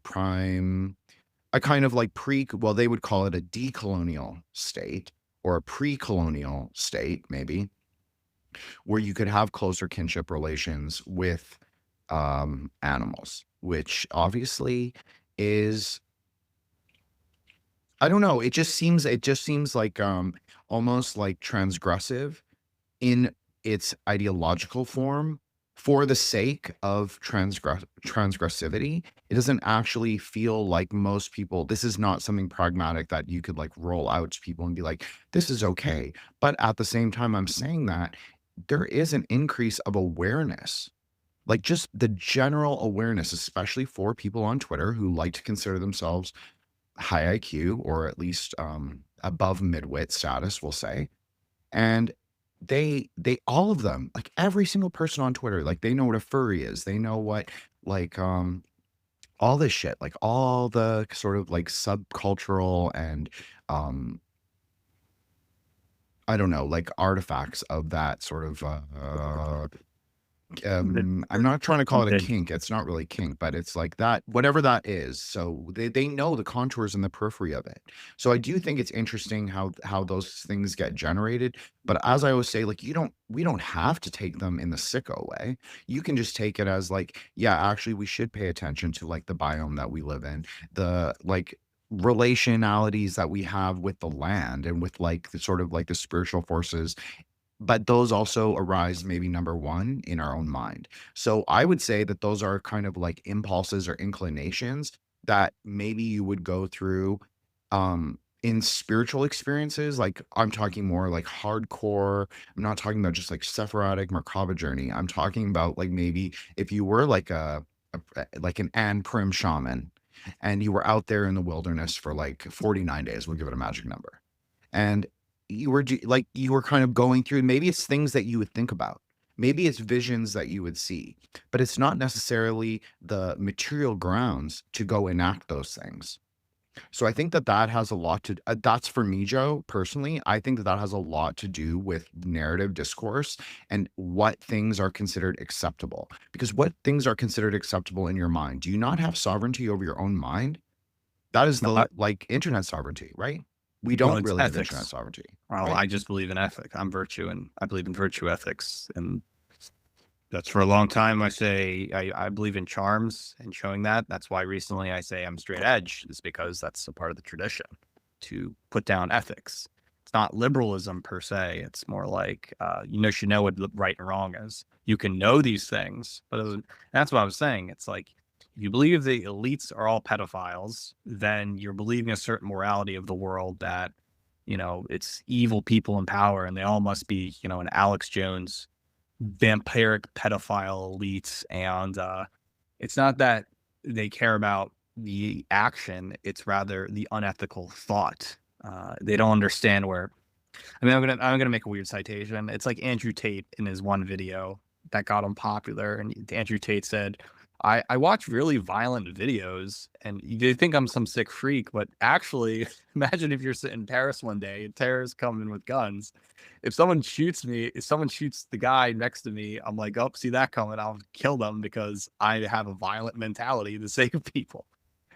kind of like well, they would call it a decolonial state, or a pre-colonial state, maybe, where you could have closer kinship relations with animals, which obviously is, I don't know, it just seems like almost like transgressive in its ideological form for the sake of transgressivity. It doesn't actually feel like most people, this is not something pragmatic that you could like roll out to people and be like, this is okay. But at the same time I'm saying that, there is an increase of awareness like just the general awareness, especially for people on Twitter who like to consider themselves high IQ or at least above midwit status, we'll say. And they all of them, like every single person on Twitter, like they know what a furry is. They know what like all this shit, like all the sort of like subcultural and um I don't know, like artifacts of that sort of I'm not trying to call it a kink. It's not really kink, but it's like that, whatever that is. So they know the contours and the periphery of it. So I do think it's interesting how those things get generated. But as I always say, like we don't have to take them in the sicko way. You can just take it as like, yeah, actually we should pay attention to like the biome that we live in, the like relationalities that we have with the land and with like the sort of like the spiritual forces, but those also arise maybe number one in our own mind. So I would say that those are kind of like impulses or inclinations that maybe you would go through in spiritual experiences. Like I'm talking more like hardcore. I'm not talking about just like Sephirotic Merkaba journey. I'm talking about like maybe if you were like like an An Prim shaman and you were out there in the wilderness for like 49 days, we'll give it a magic number. And you were like you were kind of going through, maybe it's things that you would think about, maybe it's visions that you would see, but it's not necessarily the material grounds to go enact those things. So I think that that has a lot to that's for me, Joe, personally. I think that that has a lot to do with narrative discourse and what things are considered acceptable, because what things are considered acceptable in your mind, do you not have sovereignty over your own mind? That is No, the like internet sovereignty, right? We well, don't it's really have internet ethics. sovereignty, Well, right? I just believe in ethic. I'm virtue, and I believe in virtue ethics, and that's for a long time. I say I believe in charms and showing that. That's why recently I say I'm straight edge, is because that's a part of the tradition to put down ethics. It's not liberalism per se. It's more like you should know what right and wrong is. You can know these things, but that's what I was saying. It's like if you believe the elites are all pedophiles, then you're believing a certain morality of the world that it's evil people in power and they all must be an Alex Jones vampiric pedophile elites. And it's not that they care about the action, it's rather the unethical thought. They don't understand where I'm gonna make a weird citation. It's like Andrew Tate in his one video that got him popular, and Andrew Tate said, I watch really violent videos, and you think I'm some sick freak, but actually, imagine if you're sitting in Paris one day and terrorists come in with guns. If someone shoots me, if someone shoots the guy next to me, I'm like, oh, see that coming, I'll kill them because I have a violent mentality to save people.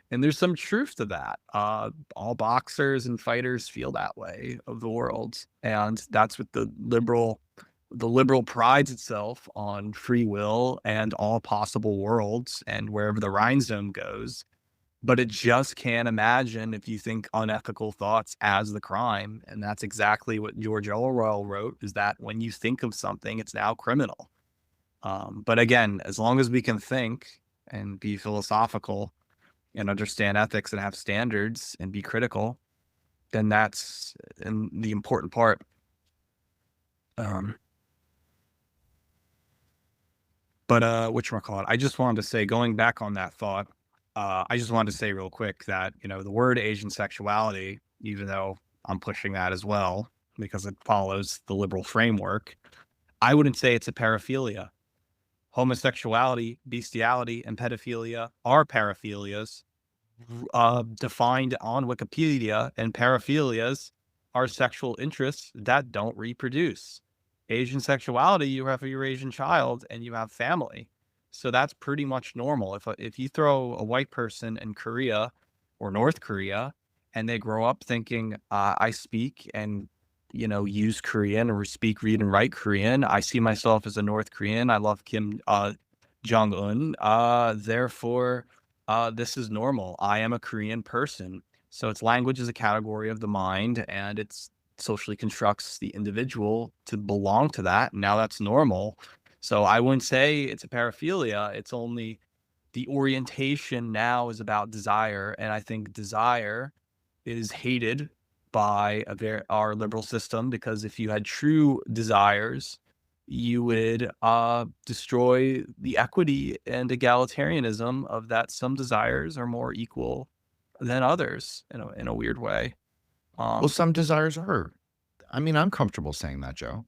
And there's some truth to that. All boxers and fighters feel that way of the world. And that's what the liberal prides itself on free will and all possible worlds and wherever the rhinestone goes. But it just can't imagine if you think unethical thoughts as the crime. And that's exactly what George Orwell wrote, is that when you think of something, it's now criminal. But again, as long as we can think and be philosophical and understand ethics and have standards and be critical, then that's the important part. But whatchamacallit, I just wanted to say, going back on that thought, I just wanted to say real quick that, the word Asian sexuality, even though I'm pushing that as well, because it follows the liberal framework, I wouldn't say it's a paraphilia. Homosexuality, bestiality, and pedophilia are paraphilias defined on Wikipedia, and paraphilias are sexual interests that don't reproduce. Asian sexuality, you have a Eurasian child and you have family. So that's pretty much normal. If you throw a white person in Korea or North Korea and they grow up thinking, I speak and use Korean or speak, read, and write Korean. I see myself as a North Korean. I love Kim Jong-un. Therefore, this is normal. I am a Korean person. So it's language is a category of the mind, and it's socially constructs the individual to belong to that. Now that's normal. So I wouldn't say it's a paraphilia. It's only the orientation now is about desire. And I think desire is hated by our liberal system, because if you had true desires, you would destroy the equity and egalitarianism of that some desires are more equal than others in a weird way. Well, some desires are. I mean, I'm comfortable saying that, Joe.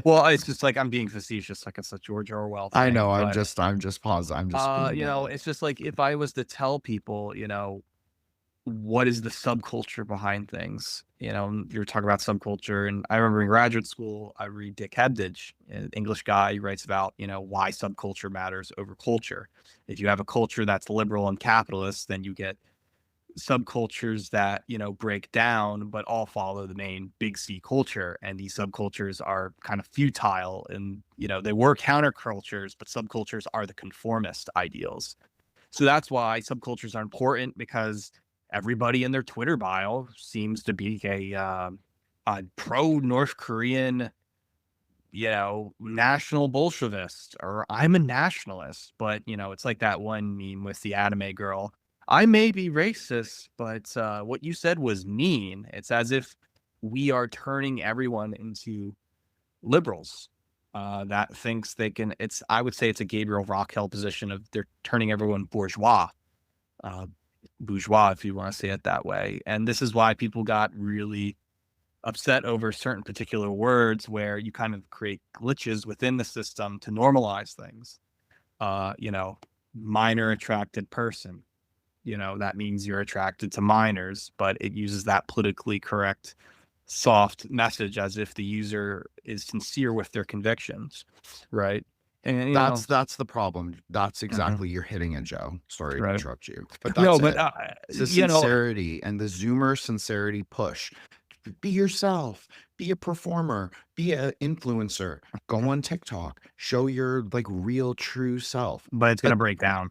Well, it's just like I'm being facetious, like it's a George Orwell I thing, know. I'm but just pausing. I'm just being. it's just like if I was to tell people, what is the subculture behind things? You're talking about subculture, and I remember in graduate school, I read Dick Hebdige, an English guy. He writes about, why subculture matters over culture. If you have a culture that's liberal and capitalist, then you get subcultures that, break down, but all follow the main big C culture. And these subcultures are kind of futile and, they were countercultures, but subcultures are the conformist ideals. So that's why subcultures are important, because everybody in their Twitter bio seems to be a pro North Korean, national Bolshevist, or I'm a nationalist. But, it's like that one meme with the anime girl. I may be racist, but what you said was mean. It's as if we are turning everyone into liberals that thinks they can. I would say it's a Gabriel Rockhill position of they're turning everyone bourgeois. Bourgeois, if you want to say it that way. And this is why people got really upset over certain particular words, where you kind of create glitches within the system to normalize things. Minor attracted person. That means you're attracted to minors, but it uses that politically correct, soft message as if the user is sincere with their convictions, right? And That's the problem. That's exactly you're hitting it, Joe. Sorry to interrupt you, but that's no, but it. It's the sincerity and the Zoomer sincerity push. Be yourself. Be a performer. Be an influencer. Go on TikTok. Show your like real, true self. but it's gonna break down.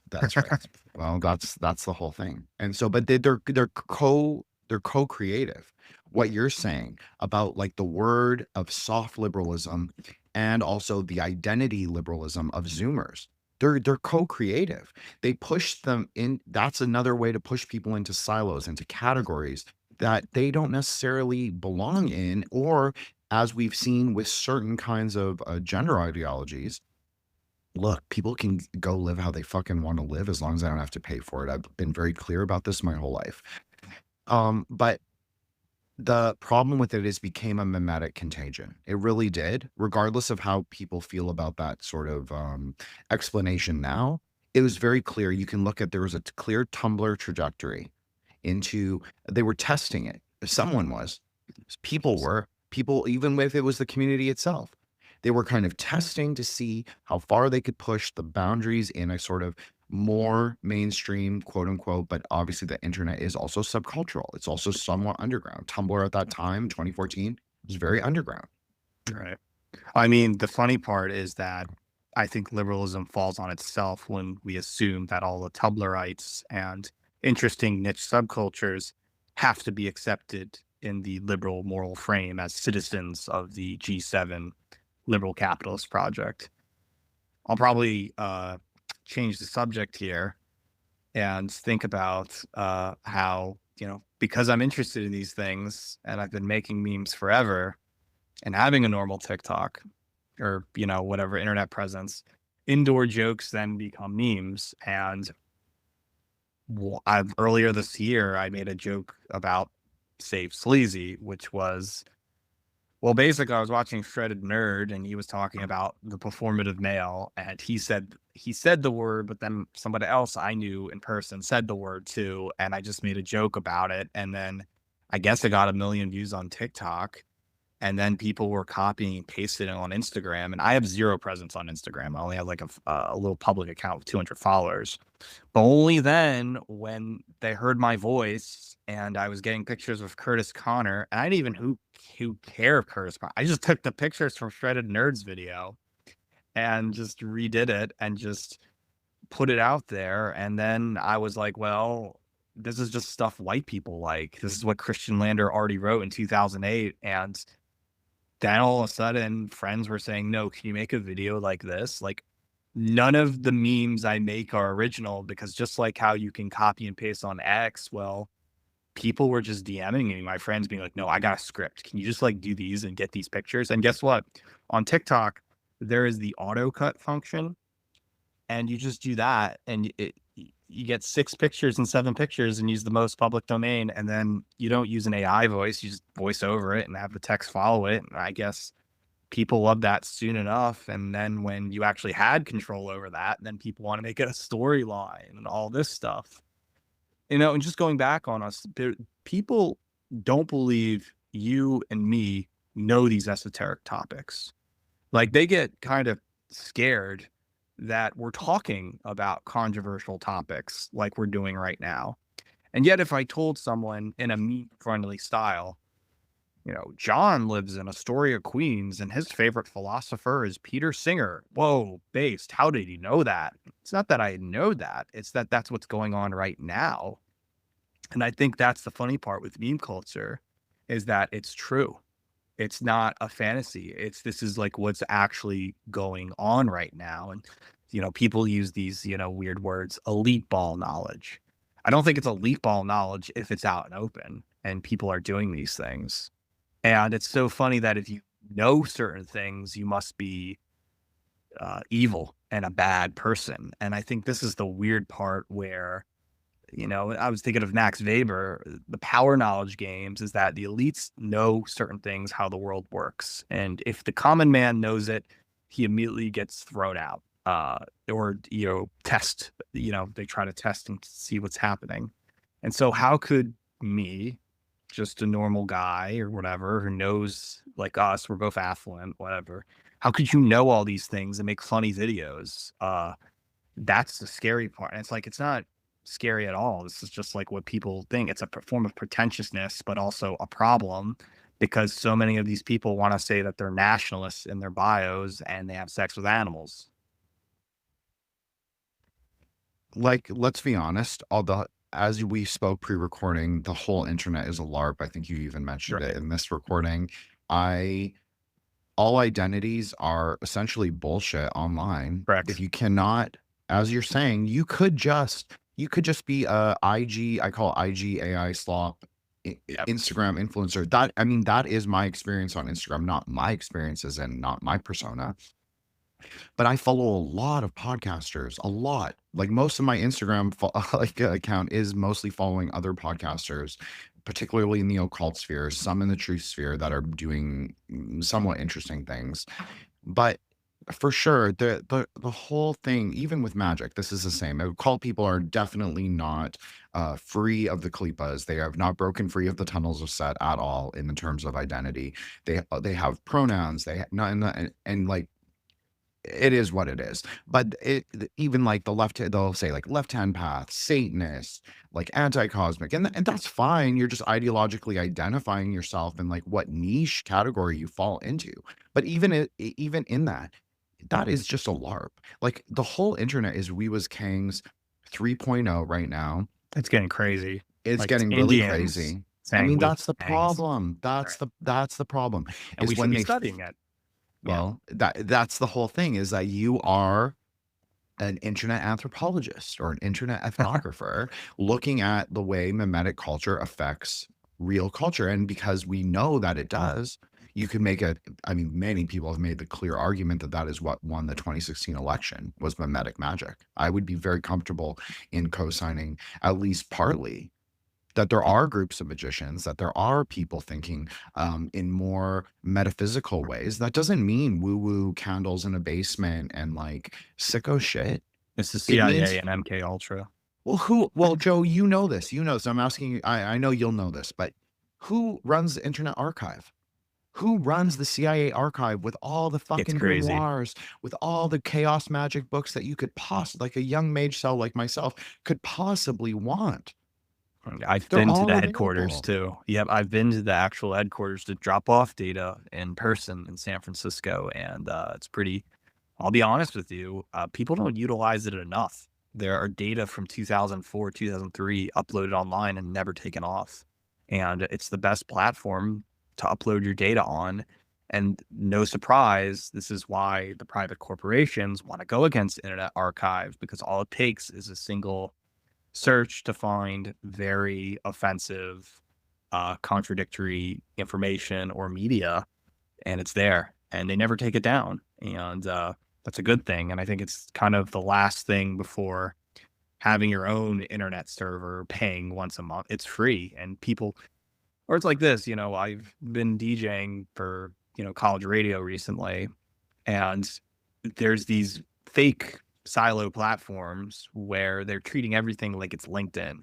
That's right. Well, that's the whole thing. And so, but they're co-creative. What you're saying about like the word of soft liberalism and also the identity liberalism of Zoomers. They're co-creative. They push them in. That's another way to push people into silos, into categories that they don't necessarily belong in, or as we've seen with certain kinds of gender ideologies. Look, people can go live how they fucking want to live as long as I don't have to pay for it. I've been very clear about this my whole life. But the problem with it is became a mimetic contagion. It really did, regardless of how people feel about that sort of explanation now. It was very clear. You can look at, there was a clear Tumblr trajectory into, they were testing it. Someone was, people, even if it was the community itself, they were kind of testing to see how far they could push the boundaries in a sort of more mainstream, quote unquote, but obviously the internet is also subcultural. It's also somewhat underground. Tumblr at that time, 2014, was very underground. Right. I mean, the funny part is that I think liberalism falls on itself when we assume that all the Tumblrites and interesting niche subcultures have to be accepted in the liberal moral frame as citizens of the G7 liberal capitalist project. I'll probably change the subject here and think about how, because I'm interested in these things and I've been making memes forever and having a normal TikTok or, whatever internet presence, indoor jokes then become memes. And earlier this year, I made a joke about Save Sleazy, which was, well, basically, I was watching Shredded Nerd, and he was talking about the performative male, and he said the word, but then somebody else I knew in person said the word too, and I just made a joke about it, and then I guess it got 1 million views on TikTok, and then people were copying and pasting it on Instagram, and I have zero presence on Instagram. I only have like a little public account with 200 followers, but only then when they heard my voice and I was getting pictures of Curtis Connor, and I didn't even who care of Curtis Connor. I just took the pictures from Shredded Nerd's video and just redid it and just put it out there. And then I was like, well, this is just stuff white people like. This is what Christian Lander already wrote in 2008. And then all of a sudden, friends were saying, no, can you make a video like this? Like, none of the memes I make are original, because just like how you can copy and paste on X, well, people were just DMing me, my friends being like, no, I got a script. Can you just like do these and get these pictures? And guess what? On TikTok, there is the auto cut function, and you just do that, and you get 6 pictures and 7 pictures and use the most public domain. And then you don't use an AI voice, you just voice over it and have the text follow it. And I guess people love that soon enough. And then when you actually had control over that, then people want to make it a storyline and all this stuff. You know, and just going back on us, people don't believe you and me know these esoteric topics. Like, they get kind of scared that we're talking about controversial topics like we're doing right now. And yet, if I told someone in a meme-friendly style, you know, John lives in Astoria, Queens, and his favorite philosopher is Peter Singer. Whoa, based. How did he know that? It's not that I know that. It's that that's what's going on right now. And I think that's the funny part with meme culture, is that it's true. It's not a fantasy. This is like what's actually going on right now. And, you know, people use these, you know, weird words, elite ball knowledge. I don't think it's elite ball knowledge if it's out and open and people are doing these things. And it's so funny that if you know certain things, you must be evil and a bad person. And I think this is the weird part where, you know, I was thinking of Max Weber. The power knowledge games is that the elites know certain things, how the world works. And if the common man knows it, he immediately gets thrown out. Or, you know, they try to test and see what's happening. And so how could me, just a normal guy or whatever, who knows, like us, we're both affluent, whatever, how could you know all these things and make funny videos? That's the scary part. And it's like, it's not scary at all. This is just like what people think. It's a form of pretentiousness, but also a problem, because so many of these people want to say that they're nationalists in their bios and they have sex with animals. Like, let's be honest, as we spoke pre-recording, the whole internet is a LARP. I think you even mentioned it in this recording. All identities are essentially bullshit online. Correct. If you cannot, as you're saying, you could just be a IG, I call it IG AI slop, Instagram influencer. That is my experience on Instagram, not my experiences and not my persona. But I follow a lot of podcasters, a lot. Like, most of my Instagram account is mostly following other podcasters, particularly in the occult sphere, some in the truth sphere that are doing somewhat interesting things. But for sure, the whole thing, even with Magick, this is the same. Occult people are definitely not free of the klipas. They have not broken free of the tunnels of Set at all in the terms of identity. They have pronouns. They not and like, it is what it is. But even like they'll say like left-hand path, Satanist, like anti-cosmic, and that's fine. You're just ideologically identifying yourself in like what niche category you fall into. But even in that is just a LARP. Like, the whole internet is We Was Kang's 3.0 right now. It's getting crazy. It's Like, getting really crazy. I mean, that's the problem. That's the problem. And we should be studying it. Well, that's the whole thing, is that you are an internet anthropologist or an internet ethnographer looking at the way mimetic culture affects real culture. And because we know that it does, you can make many people have made the clear argument that is what won the 2016 election, was mimetic magic. I would be very comfortable in co-signing, at least partly, that there are groups of magicians, that there are people thinking in more metaphysical ways. That doesn't mean woo-woo candles in a basement and like sicko shit. It's the CIA and MK Ultra. Well, Joe, you know this. So I'm asking you, I know you'll know this, but who runs the Internet Archive? Who runs the CIA archive with all the fucking grimoires, with all the chaos magic books that you could like a young mage cell like myself could possibly want? I've been to the headquarters too. Yep, I've been to the actual headquarters to drop off data in person in San Francisco, and it's pretty. I'll be honest with you, people don't utilize it enough. There are data from 2004, 2003 uploaded online and never taken off, and it's the best platform to upload your data on. And no surprise, this is why the private corporations want to go against Internet Archive, because all it takes is a single search to find very offensive, contradictory information or media, and it's there, and they never take it down. And that's a good thing. And I think it's kind of the last thing before having your own internet server, paying once a month. It's free, and people, or it's like this, I've been DJing for, college radio recently, and there's these fake silo platforms where they're treating everything like it's LinkedIn.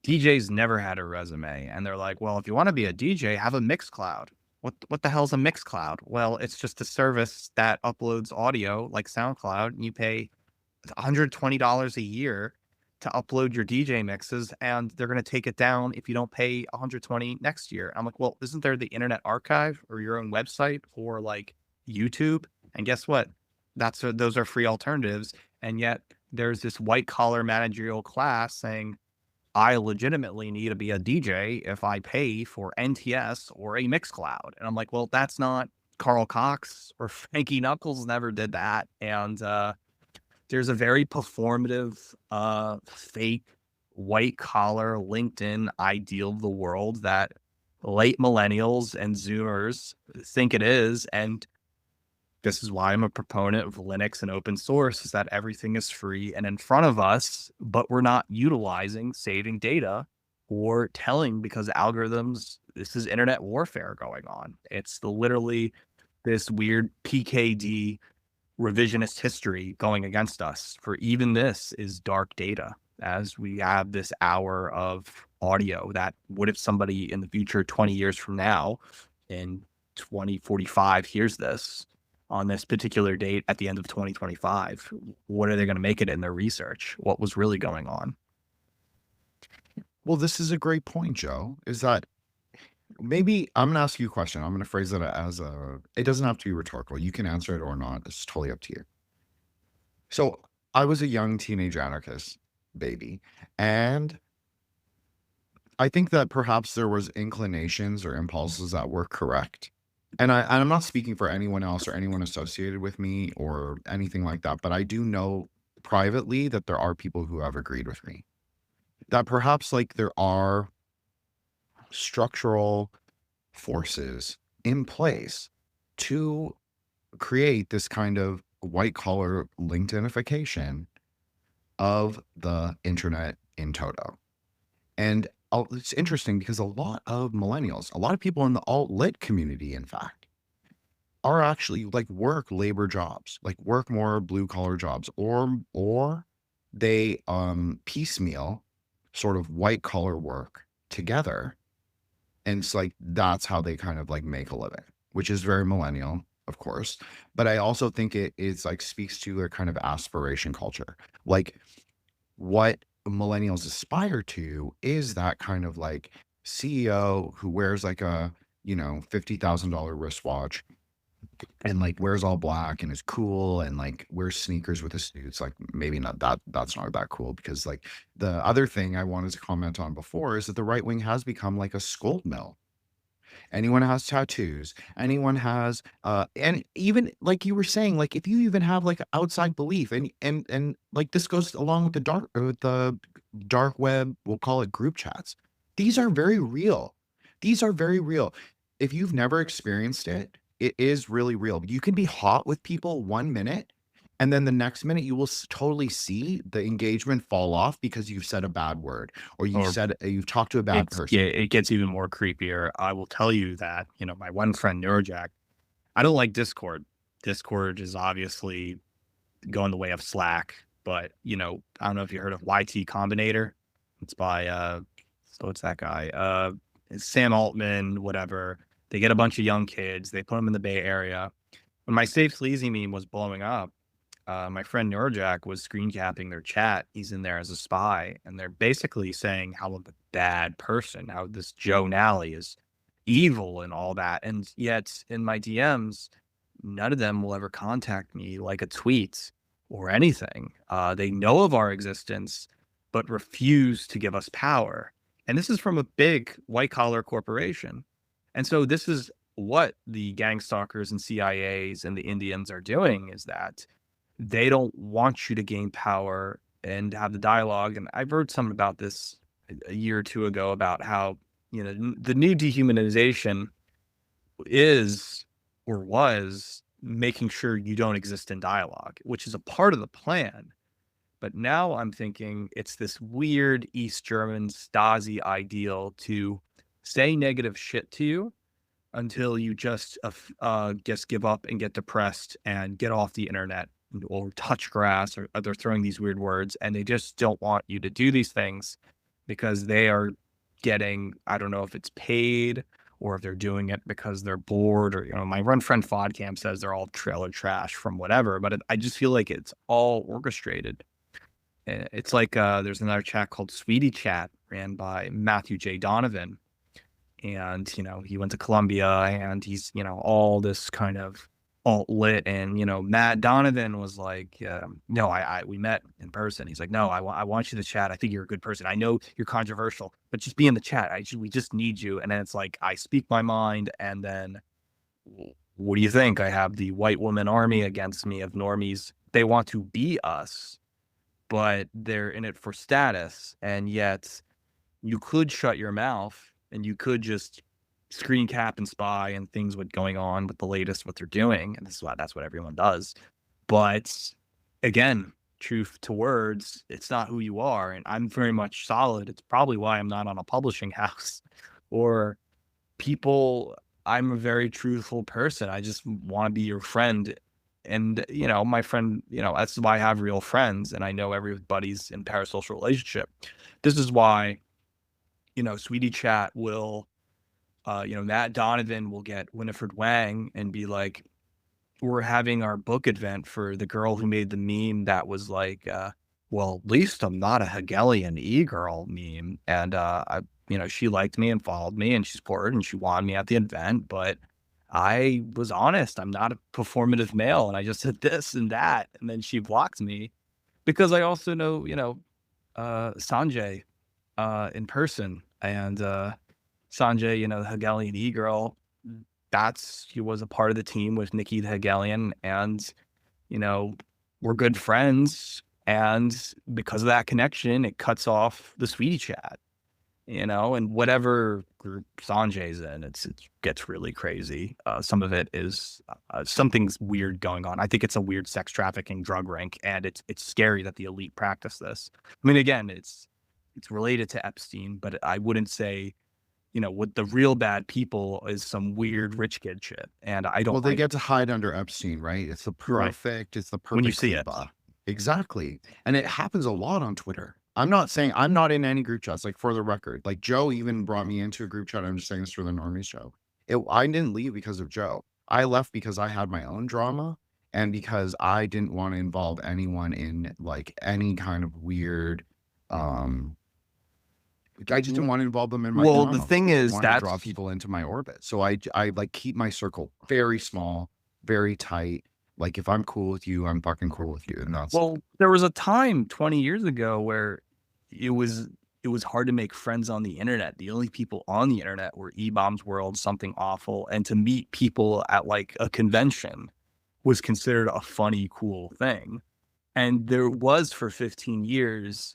DJs never had a resume, and they're like, well, if you want to be a DJ, have a Mixcloud. What the hell's a Mixcloud? Well, it's just a service that uploads audio like SoundCloud, and you pay $120 a year to upload your DJ mixes, and they're going to take it down if you don't pay $120 next year. I'm like, well, isn't there the Internet Archive or your own website or like YouTube? And guess what? Those are free alternatives. And yet there's this white collar managerial class saying, I legitimately need to be a DJ if I pay for NTS or a Mixcloud. And I'm like, well, that's not Carl Cox or Frankie Knuckles never did that. And there's a very performative, fake, white collar LinkedIn ideal of the world that late millennials and Zoomers think it is. And this is why I'm a proponent of Linux and open source, is that everything is free and in front of us, but we're not utilizing saving data or telling, because algorithms, this is internet warfare going on. It's literally this weird PKD revisionist history going against us. For even this is dark data, as we have this hour of audio that, what if somebody in the future, 20 years from now, in 2045, hears this on this particular date at the end of 2025, what are they going to make it in their research? What was really going on? Well, this is a great point, Joe, is that maybe I'm going to ask you a question. I'm going to phrase it as it doesn't have to be rhetorical. You can answer it or not. It's totally up to you. So I was a young teenage anarchist baby, and I think that perhaps there was inclinations or impulses that were correct. And I'm not speaking for anyone else or anyone associated with me or anything like that, but I do know privately that there are people who have agreed with me that perhaps like there are structural forces in place to create this kind of white collar LinkedInification of the internet in toto. And it's interesting because a lot of millennials, a lot of people in the alt-lit community, in fact, are actually like work labor jobs, like work more blue collar jobs, or they piecemeal sort of white collar work together. And it's like that's how they kind of like make a living, which is very millennial, of course. But I also think it is like speaks to their kind of aspiration culture. Like what millennials aspire to is that kind of like CEO who wears like a, $50,000 wristwatch and like wears all black and is cool and like wears sneakers with his suits. Like maybe not that's not that cool, because like the other thing I wanted to comment on before is that the right wing has become like a scold mill. Anyone has tattoos, anyone has and even like you were saying, like if you even have like outside belief and like this goes along with the dark web, we'll call it group chats. These are very real. These are very real. If you've never experienced it, it is really real. You can be hot with people 1 minute, and then the next minute you will totally see the engagement fall off because you've said a bad word or you've talked to a bad person. Yeah, it gets even more creepier. I will tell you that, my one friend Neurojack, I don't like Discord. Discord is obviously going the way of Slack, but I don't know if you heard of YT Combinator. It's by what's that guy? Sam Altman, whatever. They get a bunch of young kids, they put them in the Bay Area. When my Save Sleazy meme was blowing up, my friend Neurojack was screen capping their chat. He's in there as a spy, and they're basically saying how I'm a bad person, how this Joe Nally is evil and all that. And yet in my DMs, none of them will ever contact me like a tweet or anything. They know of our existence, but refuse to give us power. And this is from a big white collar corporation. And so this is what the gang stalkers and CIAs and the Indians are doing, is that they don't want you to gain power and have the dialogue. And I've heard something about this a year or two ago about how, the new dehumanization is or was making sure you don't exist in dialogue, which is a part of the plan. But now I'm thinking it's this weird East German Stasi ideal to say negative shit to you until you just give up and get depressed and get off the internet or touch grass, or they're throwing these weird words, and they just don't want you to do these things because they are getting, I don't know if it's paid or if they're doing it because they're bored, or, my friend Fodcam says they're all trailer trash from whatever, but I just feel like it's all orchestrated. It's like there's another chat called Sweetie Chat ran by Matthew J. Donovan. And, he went to Columbia, and he's, all this kind of alt lit. And, Matt Donovan was like, no, we met in person. He's like, no, I want you to chat. I think you're a good person. I know you're controversial, but just be in the chat. We just need you. And then it's like, I speak my mind. And then what do you think? I have the white woman army against me of normies. They want to be us, but they're in it for status. And yet you could shut your mouth and you could just screen cap and spy and things what's going on with the latest, what they're doing. And that's what everyone does. But again, truth to words, it's not who you are. And I'm very much solid. It's probably why I'm not on a publishing house or people. I'm a very truthful person. I just want to be your friend. And, my friend, that's why I have real friends. And I know everybody's in parasocial relationship. This is why, Sweetie Chat will, Matt Donovan will get Winifred Wang and be like, we're having our book event for the girl who made the meme that was like, well, at least I'm not a Hegelian e-girl meme. And, she liked me and followed me and she supported and she wanted me at the event, but I was honest. I'm not a performative male. And I just said this and that. And then she blocked me because I also know, Sanjay in person. And Sanjay, the Hegelian e-girl, he was a part of the team with Nikki the Hegelian. And, we're good friends. And because of that connection, it cuts off the Sweetie Chat. And whatever group Sanjay's in, it gets really crazy. Some of it is something's weird going on. I think it's a weird sex trafficking drug ring, and it's scary that the elite practice this. I mean, again, it's related to Epstein, but I wouldn't say, what the real bad people is some weird rich kid shit. And I don't. Well, they get to hide under Epstein, right? It's the perfect. Right. It's the perfect when you see it. Exactly, and it happens a lot on Twitter. I'm not saying I'm not in any group chats, like for the record, like Joe even brought me into a group chat. I'm just saying this for the normies show. I didn't leave because of Joe. I left because I had my own drama and because I didn't want to involve anyone in like any kind of weird, I just didn't want to involve them in my drama. The thing is that draw people into my orbit. So I like keep my circle very small, very tight. Like if I'm cool with you, I'm fucking cool with you. And that's there was a time 20 years ago where it was hard to make friends on the internet. The only people on the internet were E-Bombs World, Something Awful, and to meet people at like a convention was considered a funny, cool thing. And there was for 15 years,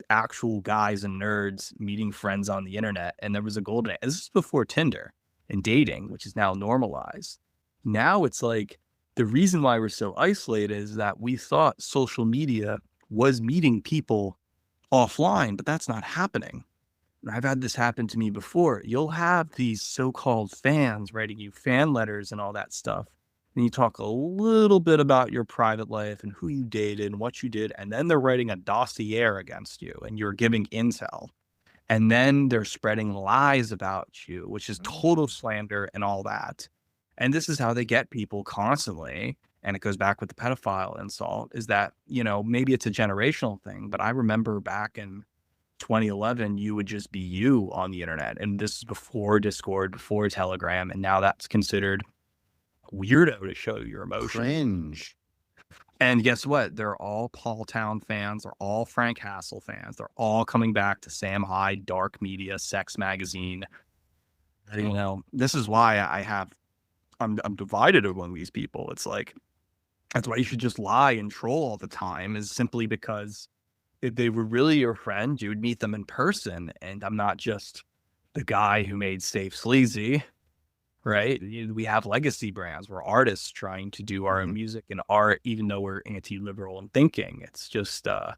actual guys and nerds meeting friends on the internet. And there was a golden age. This is before Tinder and dating, which is now normalized. Now it's like, the reason why we're so isolated is that we thought social media was meeting people offline, but that's not happening. And I've had this happen to me before. You'll have these so-called fans writing you fan letters and all that stuff. And you talk a little bit about your private life and who you dated and what you did. And then they're writing a dossier against you and you're giving intel. And then they're spreading lies about you, which is total slander and all that. And this is how they get people constantly. And it goes back with the pedophile insult is that, maybe it's a generational thing, but I remember back in 2011, you would just be you on the internet. And this is before Discord, before Telegram. And now that's considered weirdo to show your emotion. Cringe. And guess what? They're all Paul Town fans. They're all Frank Hassel fans. They're all coming back to Sam Hyde, Dark Media, Sex Magazine. This is why I'm divided among these people. It's like, That's why you should just lie and troll all the time, is simply because if they were really your friend, you would meet them in person. And I'm not just the guy who made Safe Sleazy, right? We have legacy brands. We're artists trying to do our own music and art, even though we're anti-liberal in thinking. It's just, I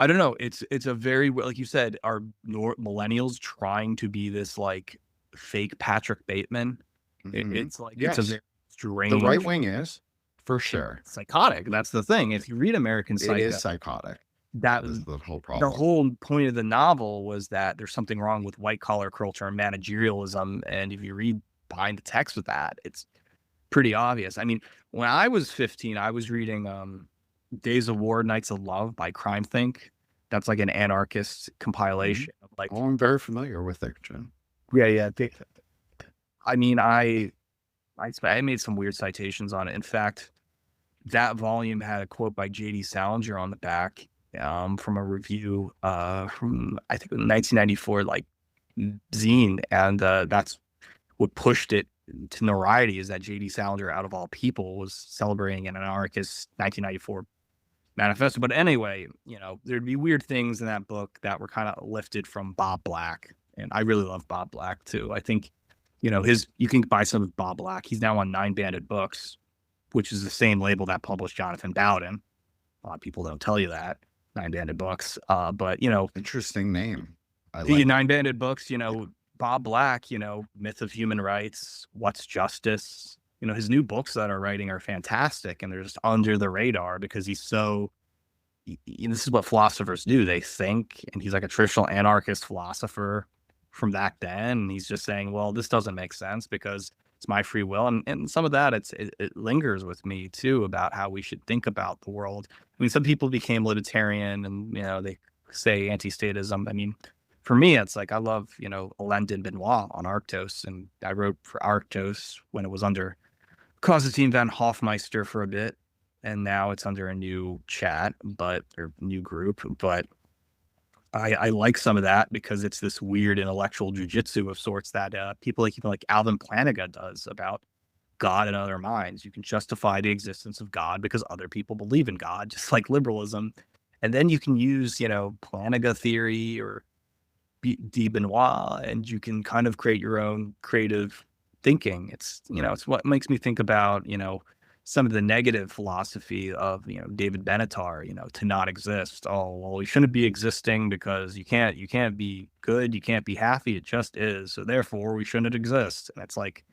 don't know. It's a very, like you said, are millennials trying to be this like fake Patrick Bateman? It's like, it's a Yes, very the right strange, wing is for sure. psychotic. That's the thing. If you read American It Psycho, is psychotic. that Is the whole the problem. whole point of the novel was that there's something wrong with white collar culture and managerialism. And if you read behind the text with that, it's pretty obvious. I mean, when I was 15, I was reading Days of War, Nights of Love by Crime Think. That's like an anarchist compilation of like, Oh, I'm very familiar with it, Jen. yeah, yeah. I mean, I made some weird citations on it. In fact, that volume had a quote by J.D. Salinger on the back, from a review from, I think, 1994, like, zine, and that's what pushed it to notoriety, is that J.D. Salinger, out of all people, was celebrating an anarchist 1994 manifesto. But anyway, there'd be weird things in that book that were kind of lifted from Bob Black, and I really love Bob Black too. I think, you can buy some of Bob Black. He's now on Nine Banded Books, which is the same label that published Jonathan Bowden. A lot of people don't tell you that. Nine Banded Books. But, Interesting name. I the like Nine Banded Books, Bob Black, Myth of Human Rights, What's Justice, his new books that are writing are fantastic, and they're just under the radar because he's so, this is what philosophers do. They think, and he's like a traditional anarchist philosopher from back then. And he's just saying, well, this doesn't make sense because it's my free will. And some of that, it lingers with me too, about how we should think about the world. I mean, some people became libertarian and, they say anti-statism. I mean, for me, it's like, I love, Alain de Benoit on Arctos, and I wrote for Arctos when it was under Constantine van Hofmeister for a bit, and now it's under a new or new group. But I like some of that because it's this weird intellectual jujitsu of sorts that people like, even like Alvin Plantinga does about God and other minds. You can justify the existence of God because other people believe in God, just like liberalism. And then you can use, Plantinga theory or de Benoit, and you can kind of create your own creative thinking. It's, it's what makes me think about, some of the negative philosophy of, David Benatar, to not exist. Oh, well, we shouldn't be existing because you can't be good. You can't be happy. It just is. So therefore we shouldn't exist. And it's like,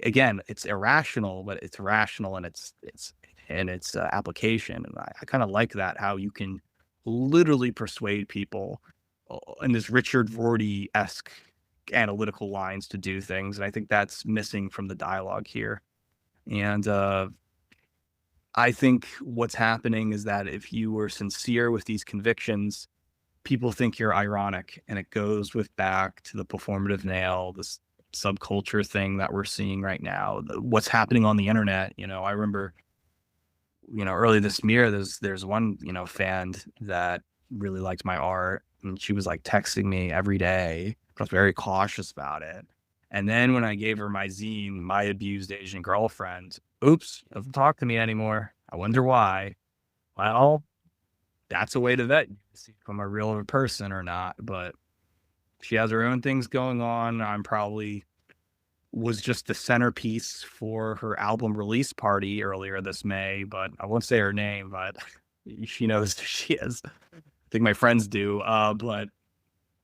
again, it's irrational, but it's rational in its application. And I kind of like that, how you can literally persuade people in this Richard Rorty-esque analytical lines to do things. And I think that's missing from the dialogue here. And I think what's happening is that if you were sincere with these convictions, people think you're ironic, and it goes back to the performative nail, this subculture thing that we're seeing right now. What's happening on the internet? I remember, early this year, there's one, fan that really liked my art, and she was like texting me every day. I was very cautious about it. And then when I gave her my zine, My Abused Asian Girlfriend, oops, doesn't talk to me anymore. I wonder why. Well, that's a way to vet, to see if I'm a real person or not. But she has her own things going on. I'm probably was just the centerpiece for her album release party earlier this May, but I won't say her name, but she knows who she is. I think my friends do. But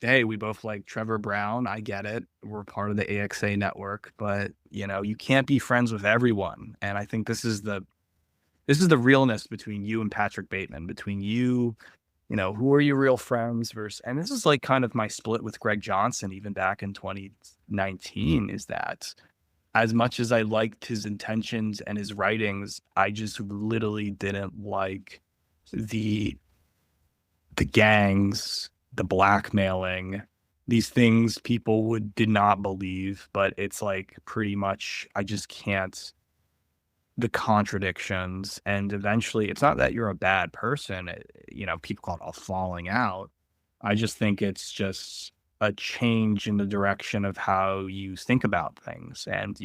hey, we both like Trevor Brown. I get it. We're part of the AXA network, but you can't be friends with everyone. And I think this is the realness between you and Patrick Bateman, between you, who are your real friends versus, and this is like kind of my split with Greg Johnson, even back in 2019, is that as much as I liked his intentions and his writings, I just literally didn't like the gangs, the blackmailing, these things people did not believe, but it's like pretty much, I just can't, the contradictions. And eventually it's not that you're a bad person. People call it a falling out. I just think it's just a change in the direction of how you think about things. And,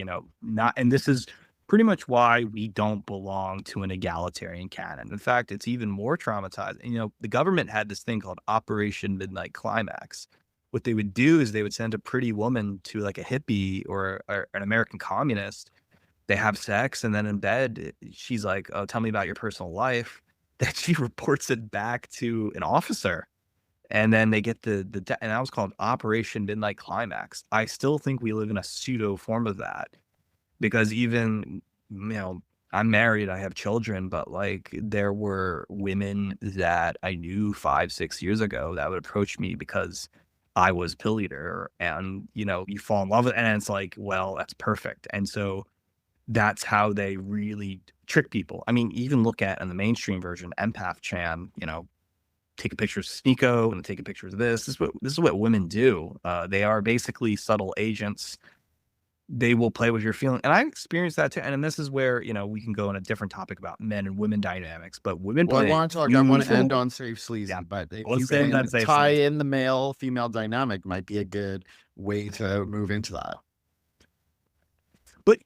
and this is pretty much why we don't belong to an egalitarian canon. In fact, it's even more traumatizing. You know, the government had this thing called Operation Midnight Climax. What they would do is they would send a pretty woman to like a hippie or an American communist. They have sex, and then in bed, she's like, "Oh, tell me about your personal life." Then she reports it back to an officer, and then they get and that was called Operation Midnight Climax. I still think we live in a pseudo form of that because even, you know, I'm married, I have children, but like there were women that I knew 5, 6 years ago that would approach me because I was Pilleater, and you know, you fall in love with it, and it's like, well, that's perfect. And so that's how they really trick people. I mean, even look at in the mainstream version, Empath Chan, you know, take a picture of Sneeko and take a picture of this. This is what women do. They are basically subtle agents. They will play with your feeling. And I experienced that too. And then this is where, you know, we can go on a different topic about men and women dynamics, but women Well, I play. want to talk. I want to end on Safe Sleazy, Yeah. but if Let's you save that can Safe tie Sleazy. in the male female dynamic, might be a good way to move into that. But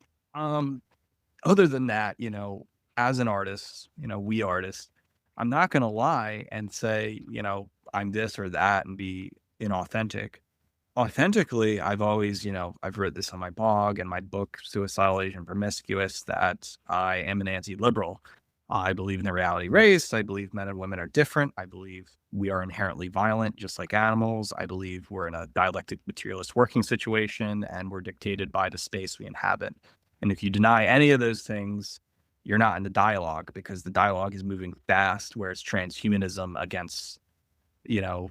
other than that, you know, as an artist, you know, we artists, I'm not going to lie and say, you know, I'm this or that and be inauthentic. Authentically, I've always, you know, I've written this on my blog and my book, Suicidal Asian Promiscuous, that I am an anti-liberal. I believe in the reality race. I believe men and women are different. I believe we are inherently violent, just like animals. I believe we're in a dialectic materialist working situation and we're dictated by the space we inhabit. And if you deny any of those things, you're not in the dialogue because the dialogue is moving fast, where it's transhumanism against, you know,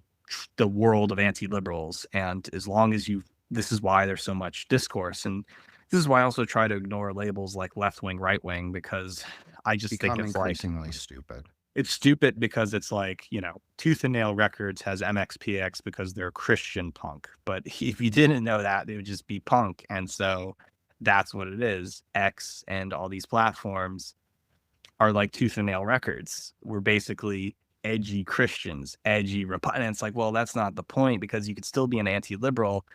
the world of anti-liberals. And as long as this is why there's so much discourse. And this is why I also try to ignore labels like left-wing, right-wing, because I just think Become it's like, increasingly stupid. it's stupid because it's like, you know, Tooth and Nail Records has MXPX because they're Christian punk. But if you didn't know that, they would just be punk. And so that's what it is. X and all these platforms are like Tooth and Nail Records. We're basically edgy Christians, edgy and it's like, well, that's not the point, because you could still be an anti-liberal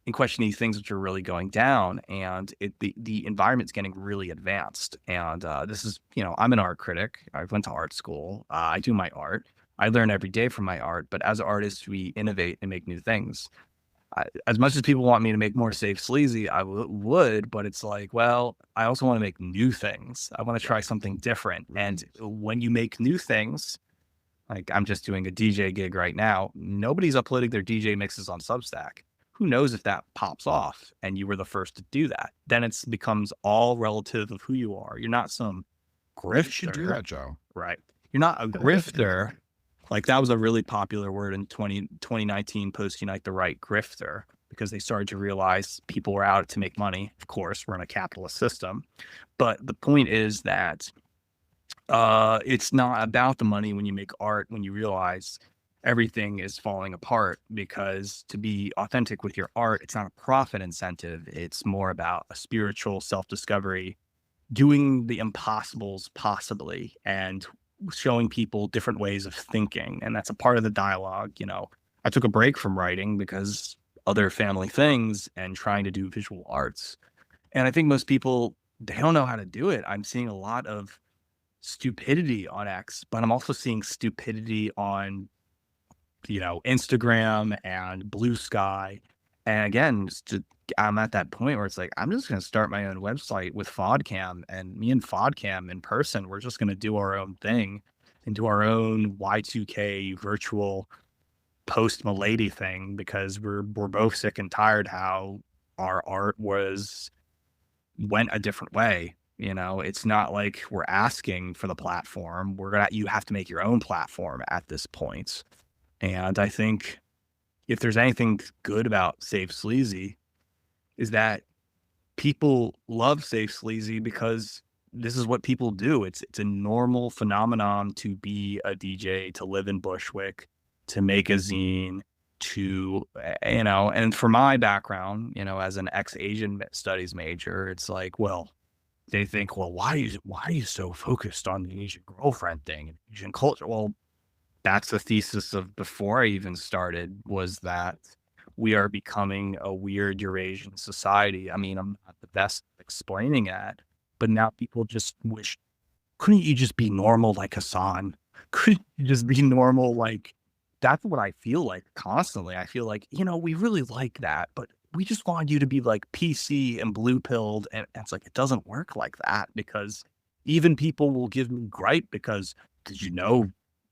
and question these things which are really going down, and the environment's getting really advanced. And this is, you know, I'm an art critic. I went to art school. I do my art. I learn every day from my art. But as artists, we innovate and make new things. As much as people want me to make more Safe Sleazy, I would, but it's like, well, I also want to make new things. I want to try something different. And when you make new things, like I'm just doing a DJ gig right now, nobody's uploading their DJ mixes on Substack. Who knows if that pops off and you were the first to do that? Then it becomes all relative of who you are. You're not some grifter. You should do that, Joe. Right. You're not a grifter. Like that was a really popular word in 2019 post Unite the Right, grifter, because they started to realize people were out to make money. Of course, we're in a capitalist system. But the point is that it's not about the money when you make art, when you realize everything is falling apart, because to be authentic with your art, it's not a profit incentive. It's more about a spiritual self-discovery, doing the impossibles possibly, and showing people different ways of thinking. And that's a part of the dialogue. You know, I took a break from writing because other family things and trying to do visual arts. And I think most people, they don't know how to do it. I'm seeing a lot of stupidity on X, but I'm also seeing stupidity on, you know, Instagram and Blue Sky. And again, I'm at that point where it's like, I'm just going to start my own website with FODCAM, and me and FODCAM in person, we're just going to do our own thing and do our own Y2K virtual post Milady thing, because we're both sick and tired how our art went a different way. You know, it's not like we're asking for the platform. You have to make your own platform at this point. And I think if there's anything good about Safe Sleazy, is that people love Safe Sleazy because this is what people do. It's a normal phenomenon to be a DJ, to live in Bushwick, to make a zine, to, you know, and for my background, you know, as an ex-Asian studies major, it's like, well, they think, well, why are you so focused on the Asian girlfriend thing and Asian culture? Well, that's the thesis of before I even started, was that we are becoming a weird Eurasian society. I mean, I'm not the best at explaining that, but now people just wish, couldn't you just be normal like Hassan? Couldn't you just be normal? Like, that's what I feel like constantly. I feel like, we really like that, but we just want you to be like PC and blue pilled. And it's like, it doesn't work like that, because even people will give me gripe because, did you know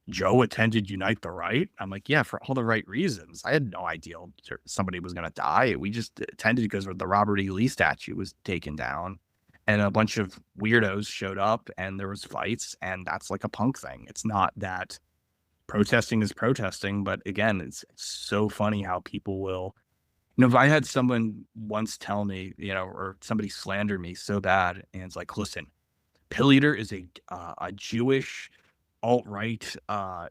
Joe attended Unite the Right? I'm like, yeah, for all the right reasons. I had no idea somebody was going to die. We just attended because the Robert E. Lee statue was taken down, and a bunch of weirdos showed up, and there was fights, and that's like a punk thing. It's not that protesting is protesting, but again, it's so funny how people will, if I had someone once tell me, or somebody slander me so bad, and it's like, listen, Pilleater is a Jewish alt-right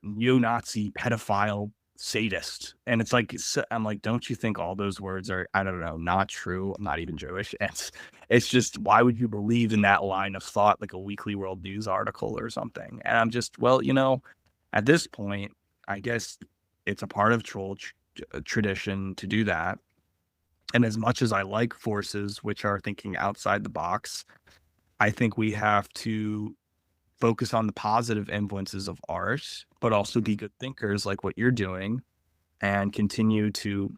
neo-Nazi pedophile sadist, and it's like, I'm like, don't you think all those words are, I don't know, not true? I'm not even Jewish. It's just, why would you believe in that line of thought, like a Weekly World News article or something? And I'm just, well, at this point, I guess it's a part of troll tradition to do that. And as much as I like forces which are thinking outside the box, I think we have to focus on the positive influences of art, but also be good thinkers like what you're doing, and continue to,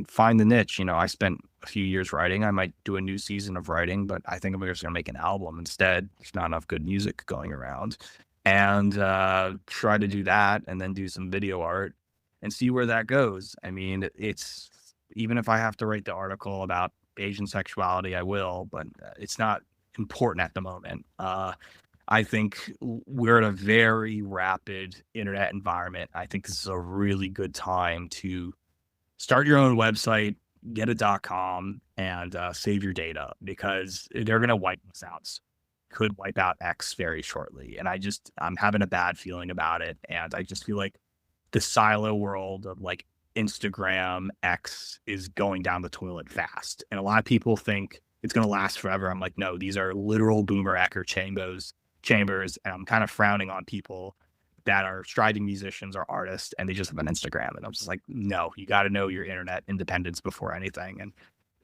find the niche. I spent a few years writing. I might do a new season of writing, but I think I'm just going to make an album instead. There's not enough good music going around. And try to do that, and then do some video art and see where that goes. It's, even if I have to write the article about Asian sexuality, I will, but it's not important at the moment. I think we're in a very rapid internet environment. I think this is a really good time to start your own website, get a .com, and save your data, because they're going to wipe us out. Could wipe out X very shortly. And I'm having a bad feeling about it. And I just feel like the silo world of like Instagram, X is going down the toilet fast. And a lot of people think it's going to last forever. I'm like, no, these are literal boomer echo chambers. And I'm kind of frowning on people that are striving musicians or artists, and they just have an Instagram. And I'm just like, no, you got to know your internet independence before anything. And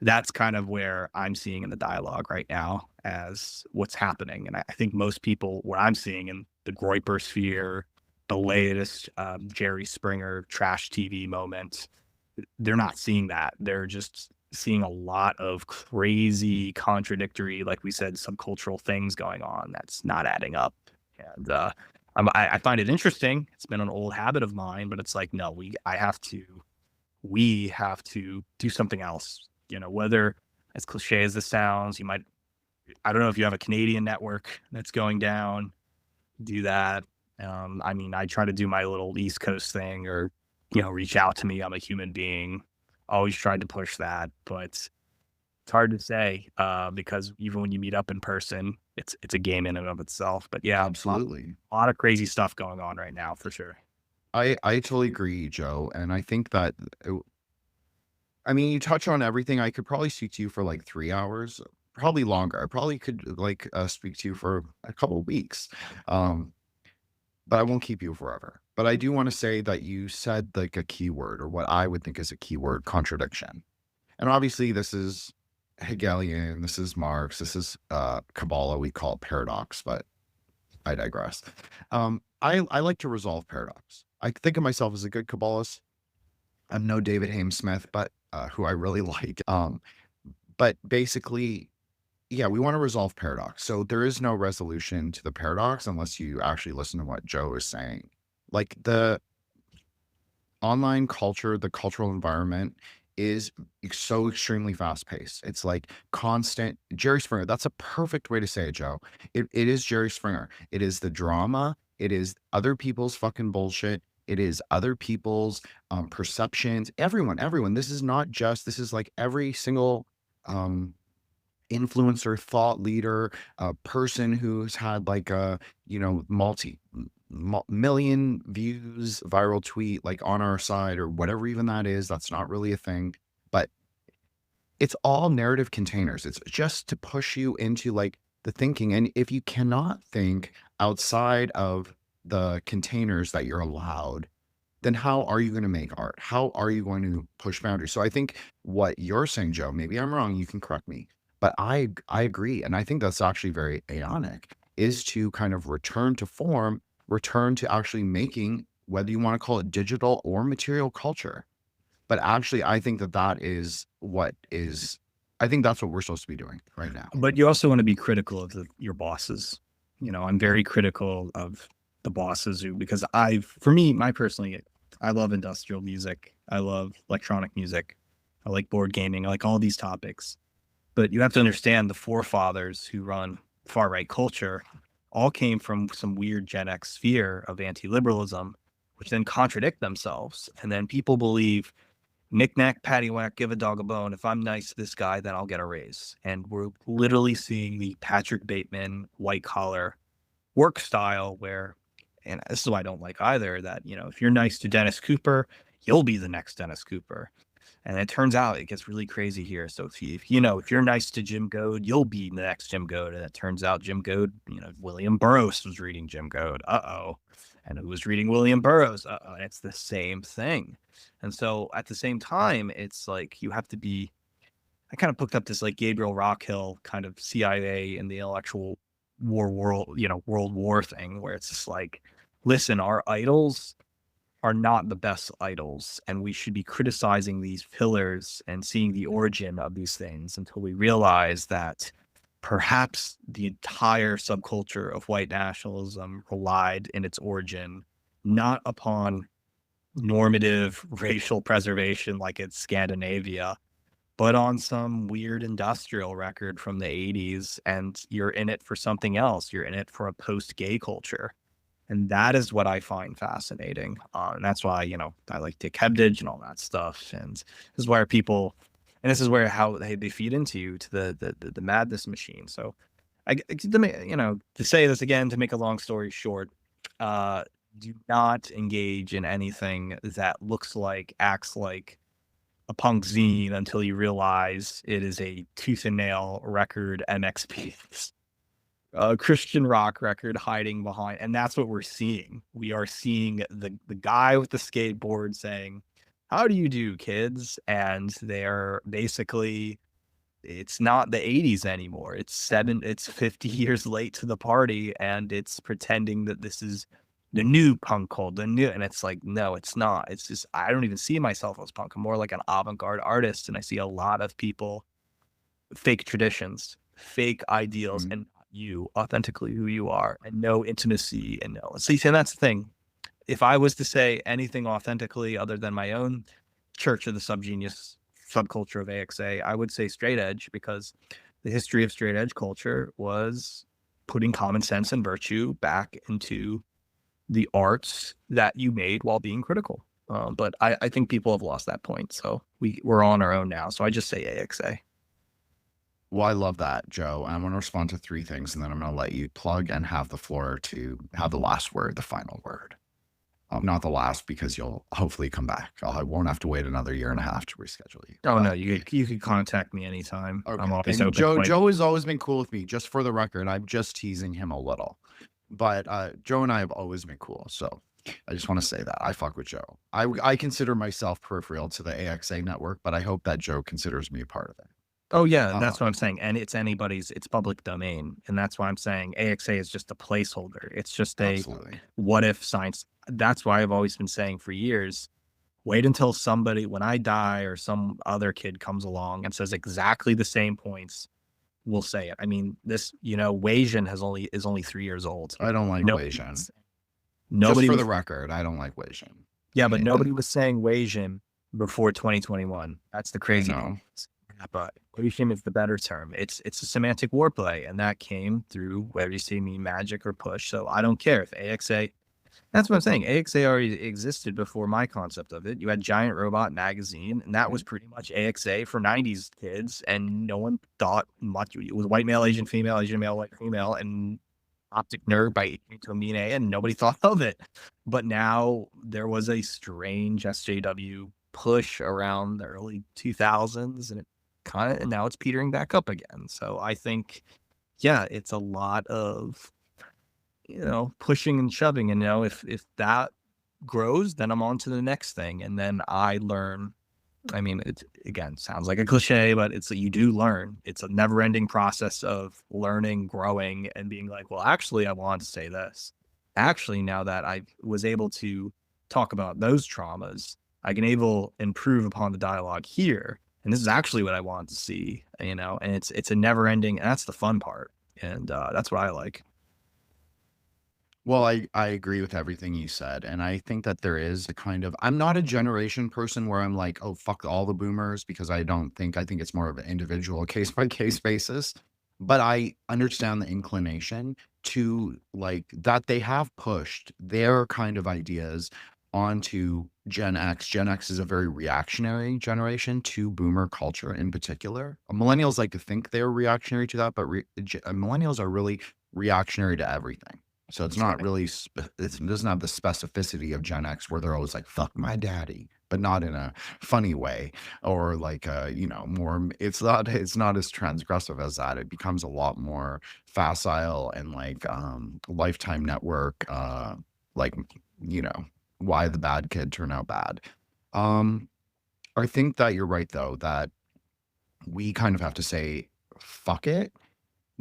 that's kind of where I'm seeing in the dialogue right now as what's happening. And I think most people, what I'm seeing in the Groyper sphere, the latest Jerry Springer trash TV moment, they're not seeing that. They're just seeing a lot of crazy, contradictory, like we said, subcultural things going on that's not adding up. And I find it interesting. It's been an old habit of mine, but it's like, no, we have to do something else. Whether, as cliche as this sounds, I don't know if you have a Canadian network that's going down, do that. I try to do my little East Coast thing, or, reach out to me. I'm a human being. Always tried to push that, but it's hard to say, because even when you meet up in person, it's a game in and of itself. But yeah, Absolutely. a lot of crazy stuff going on right now, for sure. I totally agree, Joe. And I think that, you touch on everything. I could probably speak to you for like 3 hours, probably longer. I probably could speak to you for a couple of weeks. But I won't keep you forever. But I do want to say that you said like a keyword, or what I would think is a keyword, contradiction. And obviously this is Hegelian, this is Marx, this is Kabbalah, we call it paradox, but I digress. I like to resolve paradox. I think of myself as a good Kabbalist. I'm no David Haim Smith, but who I really like. But basically, yeah, we want to resolve paradox. So there is no resolution to the paradox unless you actually listen to what Joe is saying. Like, the online culture, the cultural environment is so extremely fast paced. It's like constant. Jerry Springer, that's a perfect way to say it, Joe. It is Jerry Springer. It is the drama. It is other people's fucking bullshit. It is other people's perceptions. Everyone. This is like every single influencer, thought leader, a person who's had like a, million views, viral tweet, like on our side, or whatever even that is. That's not really a thing, but it's all narrative containers. It's just to push you into like the thinking. And if you cannot think outside of the containers that you're allowed, then how are you going to make art? How are you going to push boundaries? So I think what you're saying, Joe, maybe I'm wrong, you can correct me, But I agree, and I think that's actually very Aeonic, is to kind of return to form, return to actually making, whether you want to call it digital or material culture. But actually, I think that is what is, I think that's what we're supposed to be doing right now. But you also want to be critical of your bosses. I'm very critical of the bosses because for me, personally, I love industrial music. I love electronic music. I like board gaming. I like all these topics. But you have to understand the forefathers who run far right culture all came from some weird Gen X sphere of anti-liberalism, which then contradict themselves. And then people believe knick-knack, paddywhack, give a dog a bone. If I'm nice to this guy, then I'll get a raise. And we're literally seeing the Patrick Bateman white-collar work style where, and this is why I don't like either, that, if you're nice to Dennis Cooper, you'll be the next Dennis Cooper. And it turns out it gets really crazy here. So if you're nice to Jim Goad, you'll be the next Jim Goad. And it turns out Jim Goad, William Burroughs was reading Jim Goad. And who was reading William Burroughs? And it's the same thing. And so at the same time, it's like you have to be. I kind of picked up this like Gabriel Rockhill kind of CIA and the intellectual world war thing, where it's just like, listen, our idols are not the best idols, and we should be criticizing these pillars and seeing the origin of these things until we realize that perhaps the entire subculture of white nationalism relied in its origin not upon normative racial preservation like it's Scandinavia, but on some weird industrial record from the 80s, and you're in it for something else. You're in it for a post-gay culture. And that is what I find fascinating. And that's why, I like Dick Hebdige and all that stuff. And this is where this is where how they feed into you, to the madness machine. So to say this again, to make a long story short, do not engage in anything that looks like, acts like a punk zine until you realize it is a tooth and nail record MXP. A Christian rock record hiding behind, and that's what we're seeing. We are seeing the guy with the skateboard saying, "How do you do, kids?" And they're basically, it's not the 80s anymore. It's 50 years late to the party, and it's pretending that this is the new punk called and it's like, no, it's not. It's just, I don't even see myself as punk. I'm more like an avant-garde artist, and I see a lot of people fake traditions, fake ideals, and you authentically who you are, and no intimacy, and no. See, and that's the thing. If I was to say anything authentically other than my own church of the subgenius subculture of AXA, I would say straight edge, because the history of straight edge culture was putting common sense and virtue back into the arts that you made while being critical. But I think people have lost that point. So we're on our own now. So I just say AXA. Well, I love that, Joe. I'm going to respond to 3 things, and then I'm going to let you plug and have the floor to have the last word, the final word. Not the last, because you'll hopefully come back. I won't have to wait another year and a half to reschedule you. Oh, no, you could contact me anytime. Okay. I'm always and open. Joe has always been cool with me, just for the record. I'm just teasing him a little. But Joe and I have always been cool. So I just want to say that. I fuck with Joe. I consider myself peripheral to the AXA network, but I hope that Joe considers me a part of it. Oh, yeah, that's what I'm saying. And it's public domain. And that's why I'm saying AXA is just a placeholder. It's just Absolutely. What if science. That's why I've always been saying for years, wait until somebody, when I die or some other kid comes along and says exactly the same points, we'll say it. I mean, this, Wasian is only 3 years old. I don't like Wasian. Nobody, just for the record, I don't like Wasian. Yeah, but nobody was saying Wasian before 2021. That's the crazy thing. But Wasian is the better term. It's a semantic warplay, and that came through whether you see me Magick or Push. So I don't care if AXA. That's what I'm saying. AXA already existed before my concept of it. You had Giant Robot Magazine, and that was pretty much AXA for 90s kids, and no one thought much. It was white male, Asian female, Asian male, white female, and Optic Nerd by Tomine, and nobody thought of it. But now there was a strange SJW push around the early 2000s, and and now it's petering back up again. So I think, yeah, it's a lot of, pushing and shoving. And if that grows, then I'm on to the next thing. And then I learn I mean, it again sounds like a cliche, but it's you do learn. It's a never-ending process of learning, growing, and being like, well, actually, I want to say this. Actually, now that I was able to talk about those traumas, I can able improve upon the dialogue here. And this is actually what I want to see, and it's a never-ending, and that's the fun part. And that's what I like. Well, I agree with everything you said, and I think that there is a kind of I'm not a generation person where I'm like, "Oh, fuck all the boomers," because I think it's more of an individual case by case basis, but I understand the inclination to like that they have pushed their kind of ideas onto Gen X. Gen X is a very reactionary generation to boomer culture in particular. Millennials like to think they're reactionary to that, but millennials are really reactionary to everything. So it's not really, it doesn't have the specificity of Gen X where they're always like, fuck my daddy, but not in a funny way or like, more, it's not as transgressive as that. It becomes a lot more facile and like, Lifetime Network, like, you know, why the bad kid turned out bad. Um, I think that you're right though, that we kind of have to say, fuck it,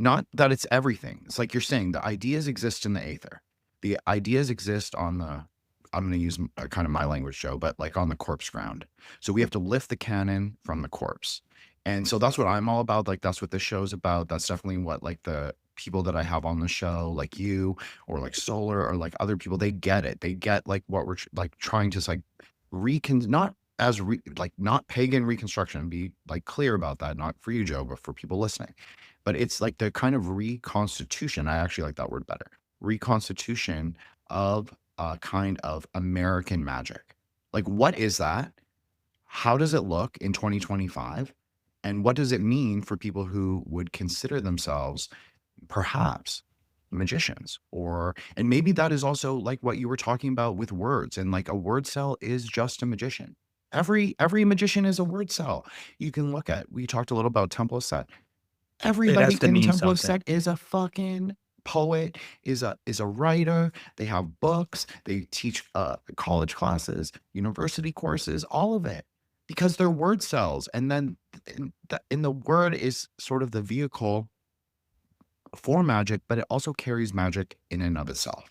not that it's everything. It's like you're saying the ideas exist in the aether. The ideas exist on the I'm going to use kind of my language, Joe, but like on the corpse ground. So we have to lift the cannon from the corpse. And so that's what I'm all about. Like that's what this show's about. That's definitely what like the people that I have on the show, like you or like Solar or like other people, they get it. They get like what we're like trying to like not as like not pagan reconstruction, be like clear about that, not for you, Joe, but for people listening, but it's like the kind of reconstitution. I actually like that word better. Reconstitution of a kind of American magic. Like, what is that? How does it look in 2025? And what does it mean for people who would consider themselves perhaps magicians? And maybe that is also like what you were talking about with words, and like a word cell is just a magician. Every magician is a word cell. You can look at, we talked a little about Temple of Set. It has Everybody to in mean Temple of something. Set is a fucking poet, is a writer. They have books. They teach college classes, university courses, all of it, because they're word cells. And then in the word is sort of the vehicle for magic, but it also carries magic in and of itself.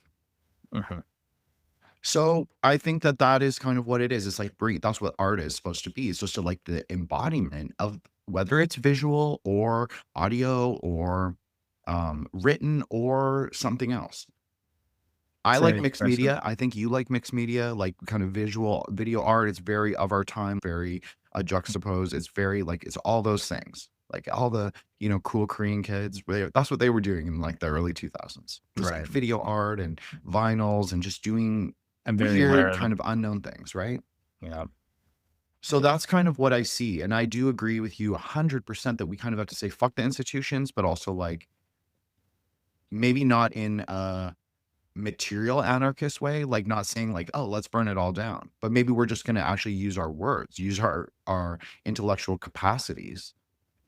Mhm. So I think that that is kind of what it is. It's like that's what art is supposed to be. It's just like the embodiment of whether it's visual or audio or written or something else. I It's like very mixed expressive. media. I think you like mixed media, like kind of visual video art. It's very of our time, very juxtaposed. It's very like it's all those things. Like all the cool Korean kids. That's what they were doing in like the early 2000s. It was like Right. video art and vinyls and just doing I'm very aware weird of it. kind of unknown things, right? Yeah. So that's kind of what I see. And I do agree with you 100% that we kind of have to say fuck the institutions, but also like maybe not in a material anarchist way, like not saying like, oh, let's burn it all down, but maybe we're just going to actually use our words, use our intellectual capacities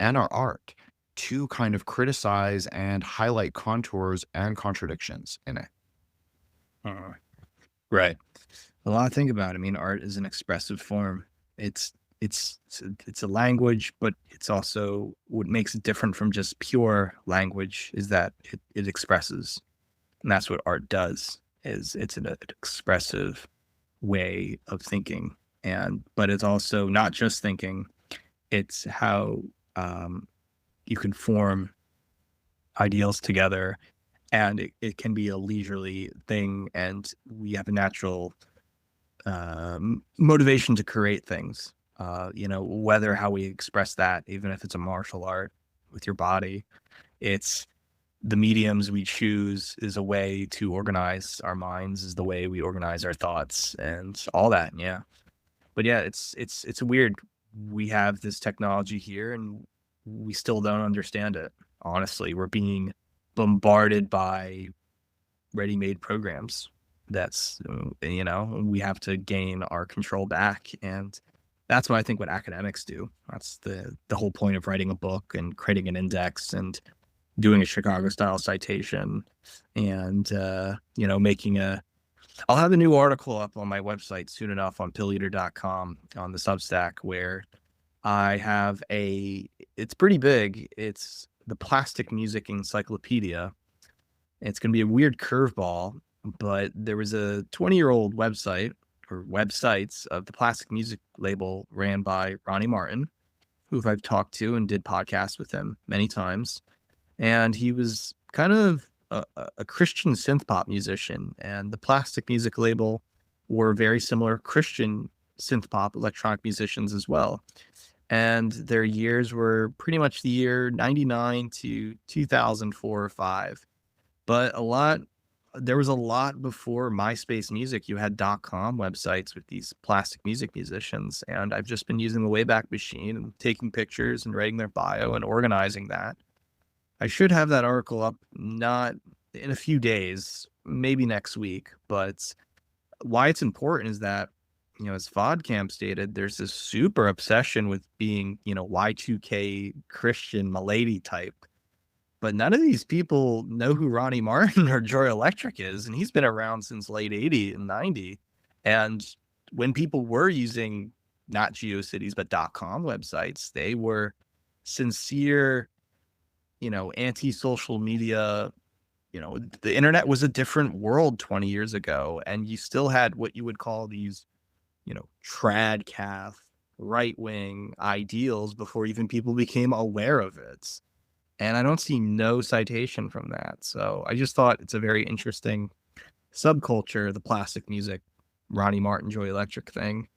and our art to kind of criticize and highlight contours and contradictions in it. Uh, right. A lot to think about. I mean, art is an expressive form. It's it's a language, but it's also what makes it different from just pure language is that it expresses, and that's what art does. Is it's an expressive way of thinking, and but it's also not just thinking. It's how um, you can form ideals together, and it can be a leisurely thing, and we have a natural motivation to create things. Whether how we express that, even if it's a martial art with your body, it's the mediums we choose is a way to organize our minds, is the way we organize our thoughts, and all that. Yeah, but yeah, it's weird. We have this technology here, and we still don't understand it. Honestly, we're being bombarded by ready-made programs. That's we have to gain our control back, and that's what I think what academics do. That's the whole point of writing a book and creating an index and doing a Chicago style citation, and making I'll have a new article up on my website soon enough on Pilleater.com on the Substack where I have it's pretty big. It's the Plastic Music Encyclopedia. It's going to be a weird curveball, but there was a 20-year-old website or websites of the Plastic Music label ran by Ronnie Martin, who I've talked to and did podcasts with him many times. And he was kind of a Christian synth pop musician, and the Plastic Music label were very similar Christian synth pop electronic musicians as well. And their years were pretty much the year 99 to 2004 or 5. But there was a lot before MySpace Music. You had .com websites with these Plastic Music musicians, and I've just been using the Wayback Machine and taking pictures and writing their bio and organizing that. I should have that article up not in a few days, maybe next week, but why it's important is that, as Vodcamp stated, there's this super obsession with being, Y2K Christian Milady type. But none of these people know who Ronnie Martin or Joy Electric is, and he's been around since late 80 and 90. And when people were using not GeoCities, but .com websites, they were sincere, anti-social media. The internet was a different world 20 years ago, and you still had what you would call these, tradcath, right-wing ideals before even people became aware of it. And I don't see no citation from that. So I just thought it's a very interesting subculture, the Plastic Music, Ronnie Martin, Joy Electric thing.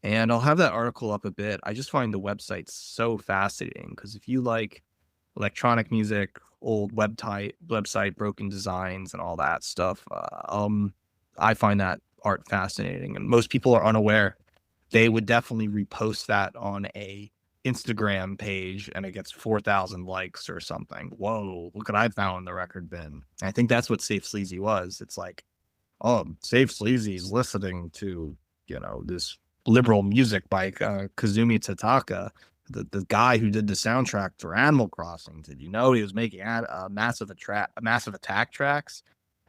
And I'll have that article up a bit. I just find the website so fascinating because if you like electronic music, old website, broken designs, and all that stuff, I find that art fascinating. And most people are unaware. They would definitely repost that on a Instagram page and it gets 4,000 likes or something. Whoa, look what I found in the record bin. I think that's what Safe Sleazy was. It's like, oh, Safe Sleazy's listening to, this liberal music by Kazumi Tataka, the guy who did the soundtrack for Animal Crossing. Did you know he was making massive attack tracks?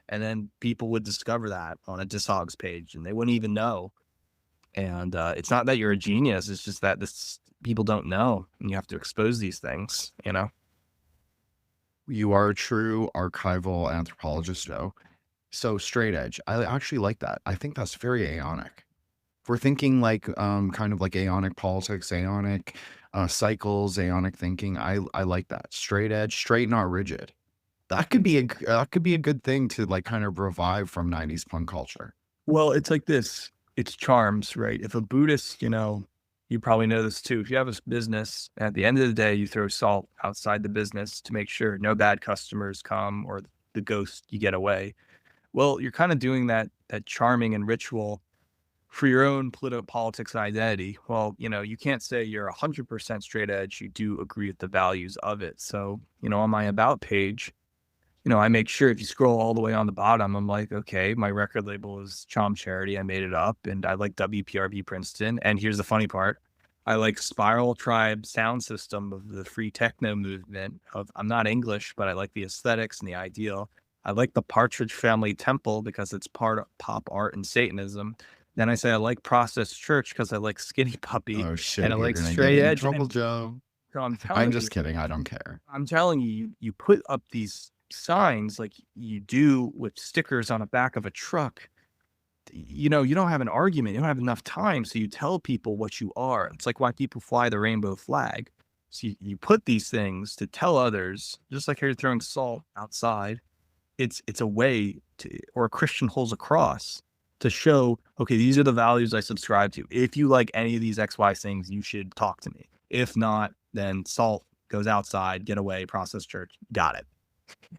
And then people would discover that on a Discogs page and they wouldn't even know. And it's not that you're a genius. It's just that people don't know, and you have to expose these things, You are a true archival anthropologist, Joe. So straight edge, I actually like that. I think that's very aeonic. If we're thinking like kind of like aeonic politics, aeonic cycles, aeonic thinking, I like that. Straight edge, straight, not rigid. That could be a good thing to like kind of revive from 90s punk culture. Well, it's like this. It's charms, right? If a Buddhist, you probably know this too. If you have a business, at the end of the day, you throw salt outside the business to make sure no bad customers come or the ghost you get away. Well, you're kind of doing that charming and ritual for your own politics and identity. Well, you can't say you're 100% straight edge. You do agree with the values of it. So, on my about page, I make sure if you scroll all the way on the bottom, I'm like, okay, my record label is Chom Charity. I made it up, and I like WPRB Princeton. And here's the funny part. I like Spiral Tribe sound system of the free techno movement. I'm not English, but I like the aesthetics and the ideal. I like the Partridge Family Temple because it's part of pop art and Satanism. Then I say I like Process Church because I like Skinny Puppy. Oh shit! And I like You're gonna Straight get in Edge. trouble, Joe. So I'm just kidding. I don't care. I'm telling you, you put up these signs like you do with stickers on the back of a truck. You don't have an argument. You don't have enough time. So you tell people what you are. It's like why people fly the rainbow flag. So you put these things to tell others, just like you're throwing salt outside. It's a way to, or a Christian holds a cross to show, okay, these are the values I subscribe to. If you like any of these XY things, you should talk to me. If not, then salt goes outside, get away, Process Church, got it.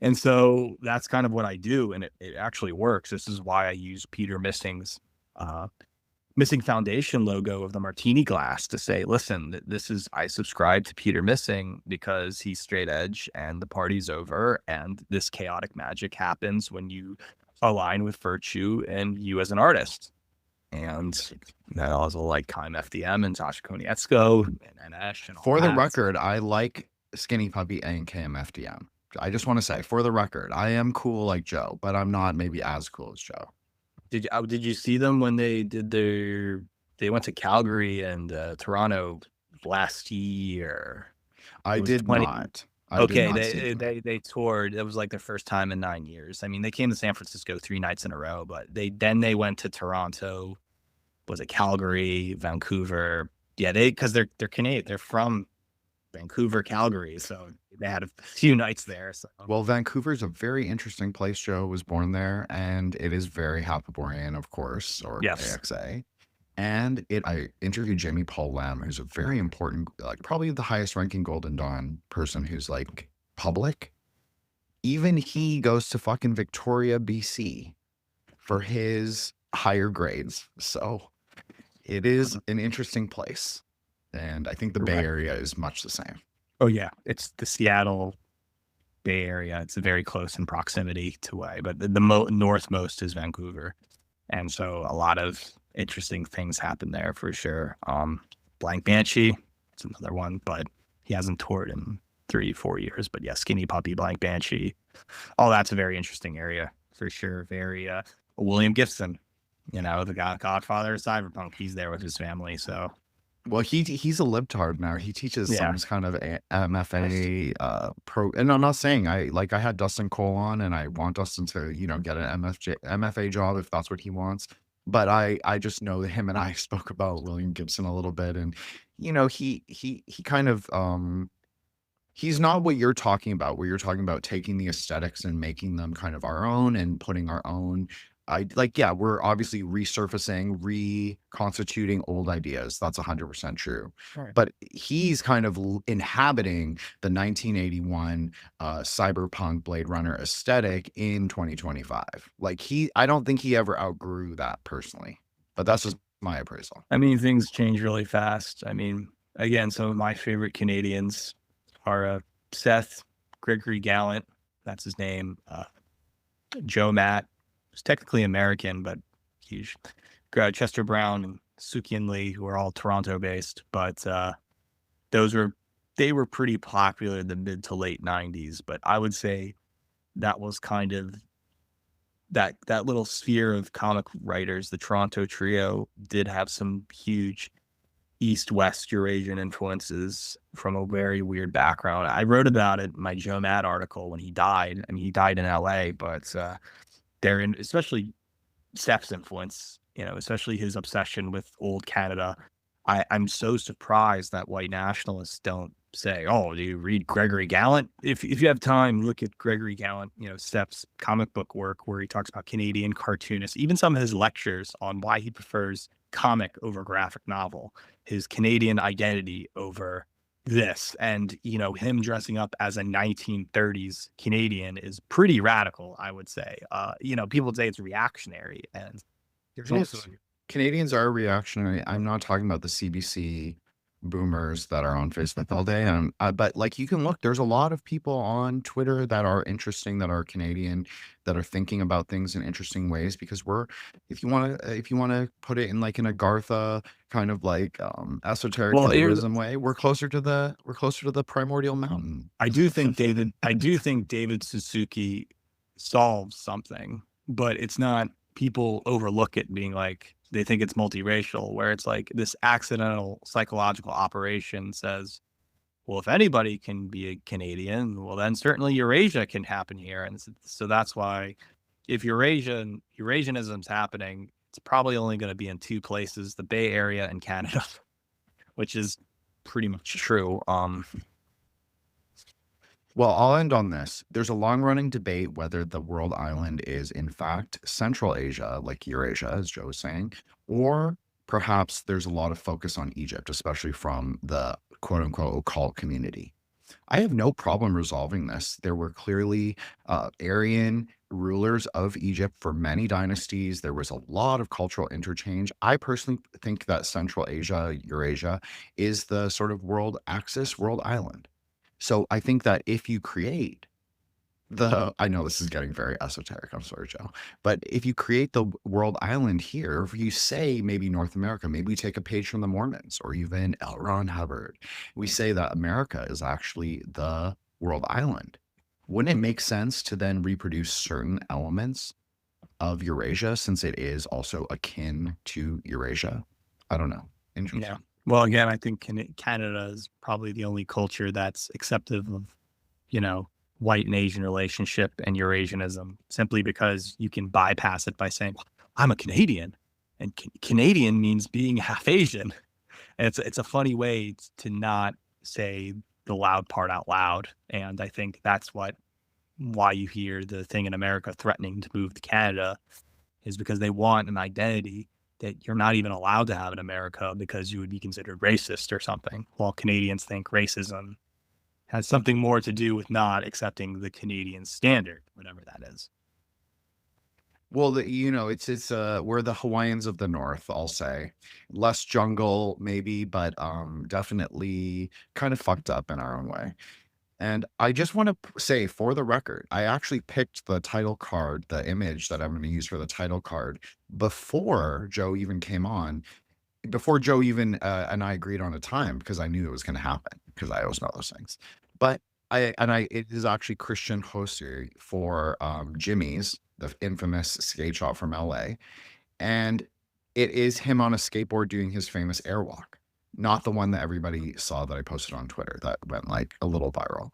And so that's kind of what I do, and it actually works. This is why I use Peter Missing's Missing Foundation logo of the martini glass to say, listen, I subscribe to Peter Missing because he's straight edge and the party's over, and this chaotic magic happens when you align with virtue and you as an artist. And that also like Kaim FDM and Sasha Konietzko and Ash and all For the that. record, I like Skinny Puppy and KMFDM. I just want to say, for the record, I am cool like Joe, but I'm not maybe as cool as Joe. Did you see them when they they went to Calgary and Toronto last year? I It was did 20. not. I did Okay, not see them. they toured. It was like their first time in 9 years. I mean, they came to San Francisco 3 nights in a row, but they went to Toronto. Was it Calgary, Vancouver? Yeah, because they're Canadian. They're from Vancouver, Calgary, so they had a few nights there. So Well, Vancouver's a very interesting place. Joe was born there, and it is very Hapaborean, of course, or yes, AXA. And I interviewed Jamie Paul Lamb, who's a very important, like probably the highest ranking Golden Dawn person who's like public. Even he goes to fucking Victoria, BC for his higher grades. So it is an interesting place. And I think the Bay correct. Area is much the same. Oh yeah, it's the Seattle Bay Area. It's very close in proximity to way, but the northmost is Vancouver, and so a lot of interesting things happen there for sure. Blank Banshee, it's another one, but he hasn't toured in 3-4 years. But yeah, Skinny Puppy, Blank Banshee, all that's a very interesting area for sure. Very William Gibson, the godfather of cyberpunk. He's there with his family, so Well, he's a libtard now. He teaches yeah. some kind of MFA pro. And I'm not saying I had Dustin Cole on, and I want Dustin to get an MFA job if that's what he wants. But I just know that him and I spoke about William Gibson a little bit, and he kind of he's not what you're talking about, where you're talking about taking the aesthetics and making them kind of our own and putting our own. Yeah, we're obviously resurfacing, reconstituting old ideas. That's 100% true. Right. But he's kind of inhabiting the 1981 cyberpunk Blade Runner aesthetic in 2025. I don't think he ever outgrew that personally, but that's just my appraisal. I mean, things change really fast. I mean, again, some of my favorite Canadians are Seth Gregory Gallant. That's his name. Joe Matt. He's technically American, but huge. Chester Brown and Sukian Lee, who are all Toronto based, but they were pretty popular in the mid to late 90s. But I would say that was kind of that little sphere of comic writers. The Toronto trio did have some huge East-West Eurasian influences from a very weird background. I wrote about it in my Joe Matt article when he died. I mean, he died in LA, but especially Steph's influence, especially his obsession with old Canada. I'm so surprised that white nationalists don't say, "Oh, do you read Gregory Gallant?" If you have time, look at Gregory Gallant, Steph's comic book work where he talks about Canadian cartoonists, even some of his lectures on why he prefers comic over graphic novel, his Canadian identity over this, and him dressing up as a 1930s Canadian is pretty radical, I would say. People say it's reactionary, and there's also Canadians are reactionary. I'm not talking about the CBC boomers that are on Facebook all day. But you can look, there's a lot of people on Twitter that are interesting, that are Canadian, that are thinking about things in interesting ways, because if you want to put it in an Agartha kind of esoteric tourism way, we're closer to the primordial mountain. I do think David Suzuki solves something, but it's not, people overlook it being they think it's multiracial, where it's this accidental psychological operation says, well, if anybody can be a Canadian, well, then certainly Eurasia can happen here. And so that's why if Eurasianism's happening, it's probably only going to be in 2 places, the Bay Area and Canada, which is pretty much true. Well, I'll end on this. There's a long-running debate whether the world island is, in fact, Central Asia, like Eurasia, as Joe was saying, or perhaps there's a lot of focus on Egypt, especially from the quote-unquote occult community. I have no problem resolving this. There were clearly Aryan rulers of Egypt for many dynasties. There was a lot of cultural interchange. I personally think that Central Asia, Eurasia, is the sort of world axis, world island. So I think that if you create I know this is getting very esoteric, I'm sorry, Joe, but if you create the world island here, if you say maybe North America, maybe we take a page from the Mormons or even L. Ron Hubbard, we say that America is actually the world island. Wouldn't it make sense to then reproduce certain elements of Eurasia, since it is also akin to Eurasia. I don't know. Interesting. Yeah. Well, again, I think Canada is probably the only culture that's acceptive of, white and Asian relationship and Eurasianism, simply because you can bypass it by saying, "Well, I'm a Canadian, and Canadian means being half Asian." And it's a funny way to not say the loud part out loud. And I think that's why you hear the thing in America threatening to move to Canada, is because they want an identity that you're not even allowed to have in America because you would be considered racist or something. While Canadians think racism has something more to do with not accepting the Canadian standard, whatever that is. Well, it's we're the Hawaiians of the North, I'll say. Less jungle, maybe, but definitely kind of fucked up in our own way. And I just want to say, for the record, I actually picked the title card, the image that I'm going to use for the title card, before Joe even came on, before Joe even and I agreed on a time, because I knew it was going to happen, because I always know those things. But it is actually Christian Hosser for Jimmy's, the infamous skate shop from LA. And it is him on a skateboard doing his famous airwalk, not the one that everybody saw that I posted on Twitter that went like a little viral,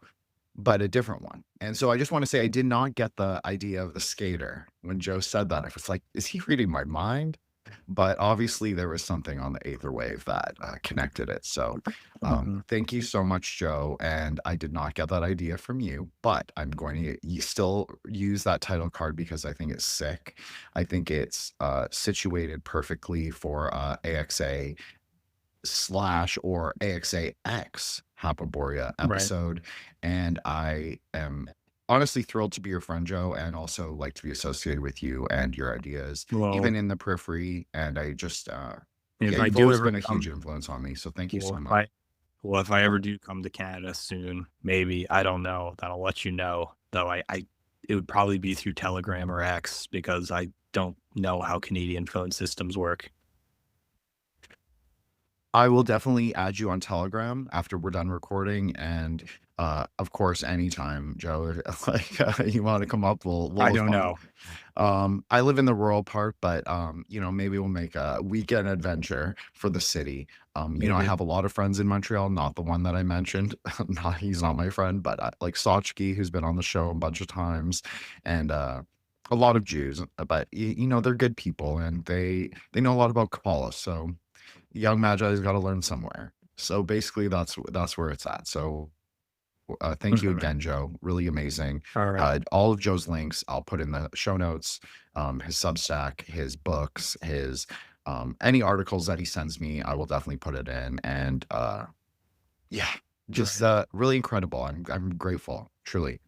but a different one. And so I just want to say, I did not get the idea of the skater when Joe said that. I was like, is he reading my mind? But obviously there was something on the Aether wave that connected it. So thank you so much, Joe. And I did not get that idea from you, but I'm going to still use that title card because I think it's sick. I think it's situated perfectly for AXA / or AXAX Hyperborea episode. And I am honestly thrilled to be your friend, Joe, and also like to be associated with you and your ideas, even in the periphery. And I just, you've always been a huge influence on me. So thank you so much. If I ever do come to Canada soon, maybe, I don't know, then I'll let you know. Though it would probably be through Telegram or X, because I don't know how Canadian phone systems work. I will definitely add you on Telegram after we're done recording, and of course, anytime, Joe, like you want to come up, I don't know. I live in the rural part, but maybe we'll make a weekend adventure for the city. I have a lot of friends in Montreal, not the one that I mentioned. He's not my friend, but like Sochki, who's been on the show a bunch of times, and a lot of Jews. But they're good people, and they know a lot about Kabbalah. So young Magi's got to learn somewhere. So basically, that's where it's at. So thank you again, Joe. Really amazing. All right. All of Joe's links I'll put in the show notes. His Substack, his books, his any articles that he sends me, I will definitely put it in. And just really incredible. I'm grateful, truly.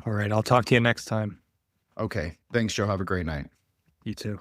All right. I'll talk to you next time. Okay. Thanks, Joe. Have a great night. You too.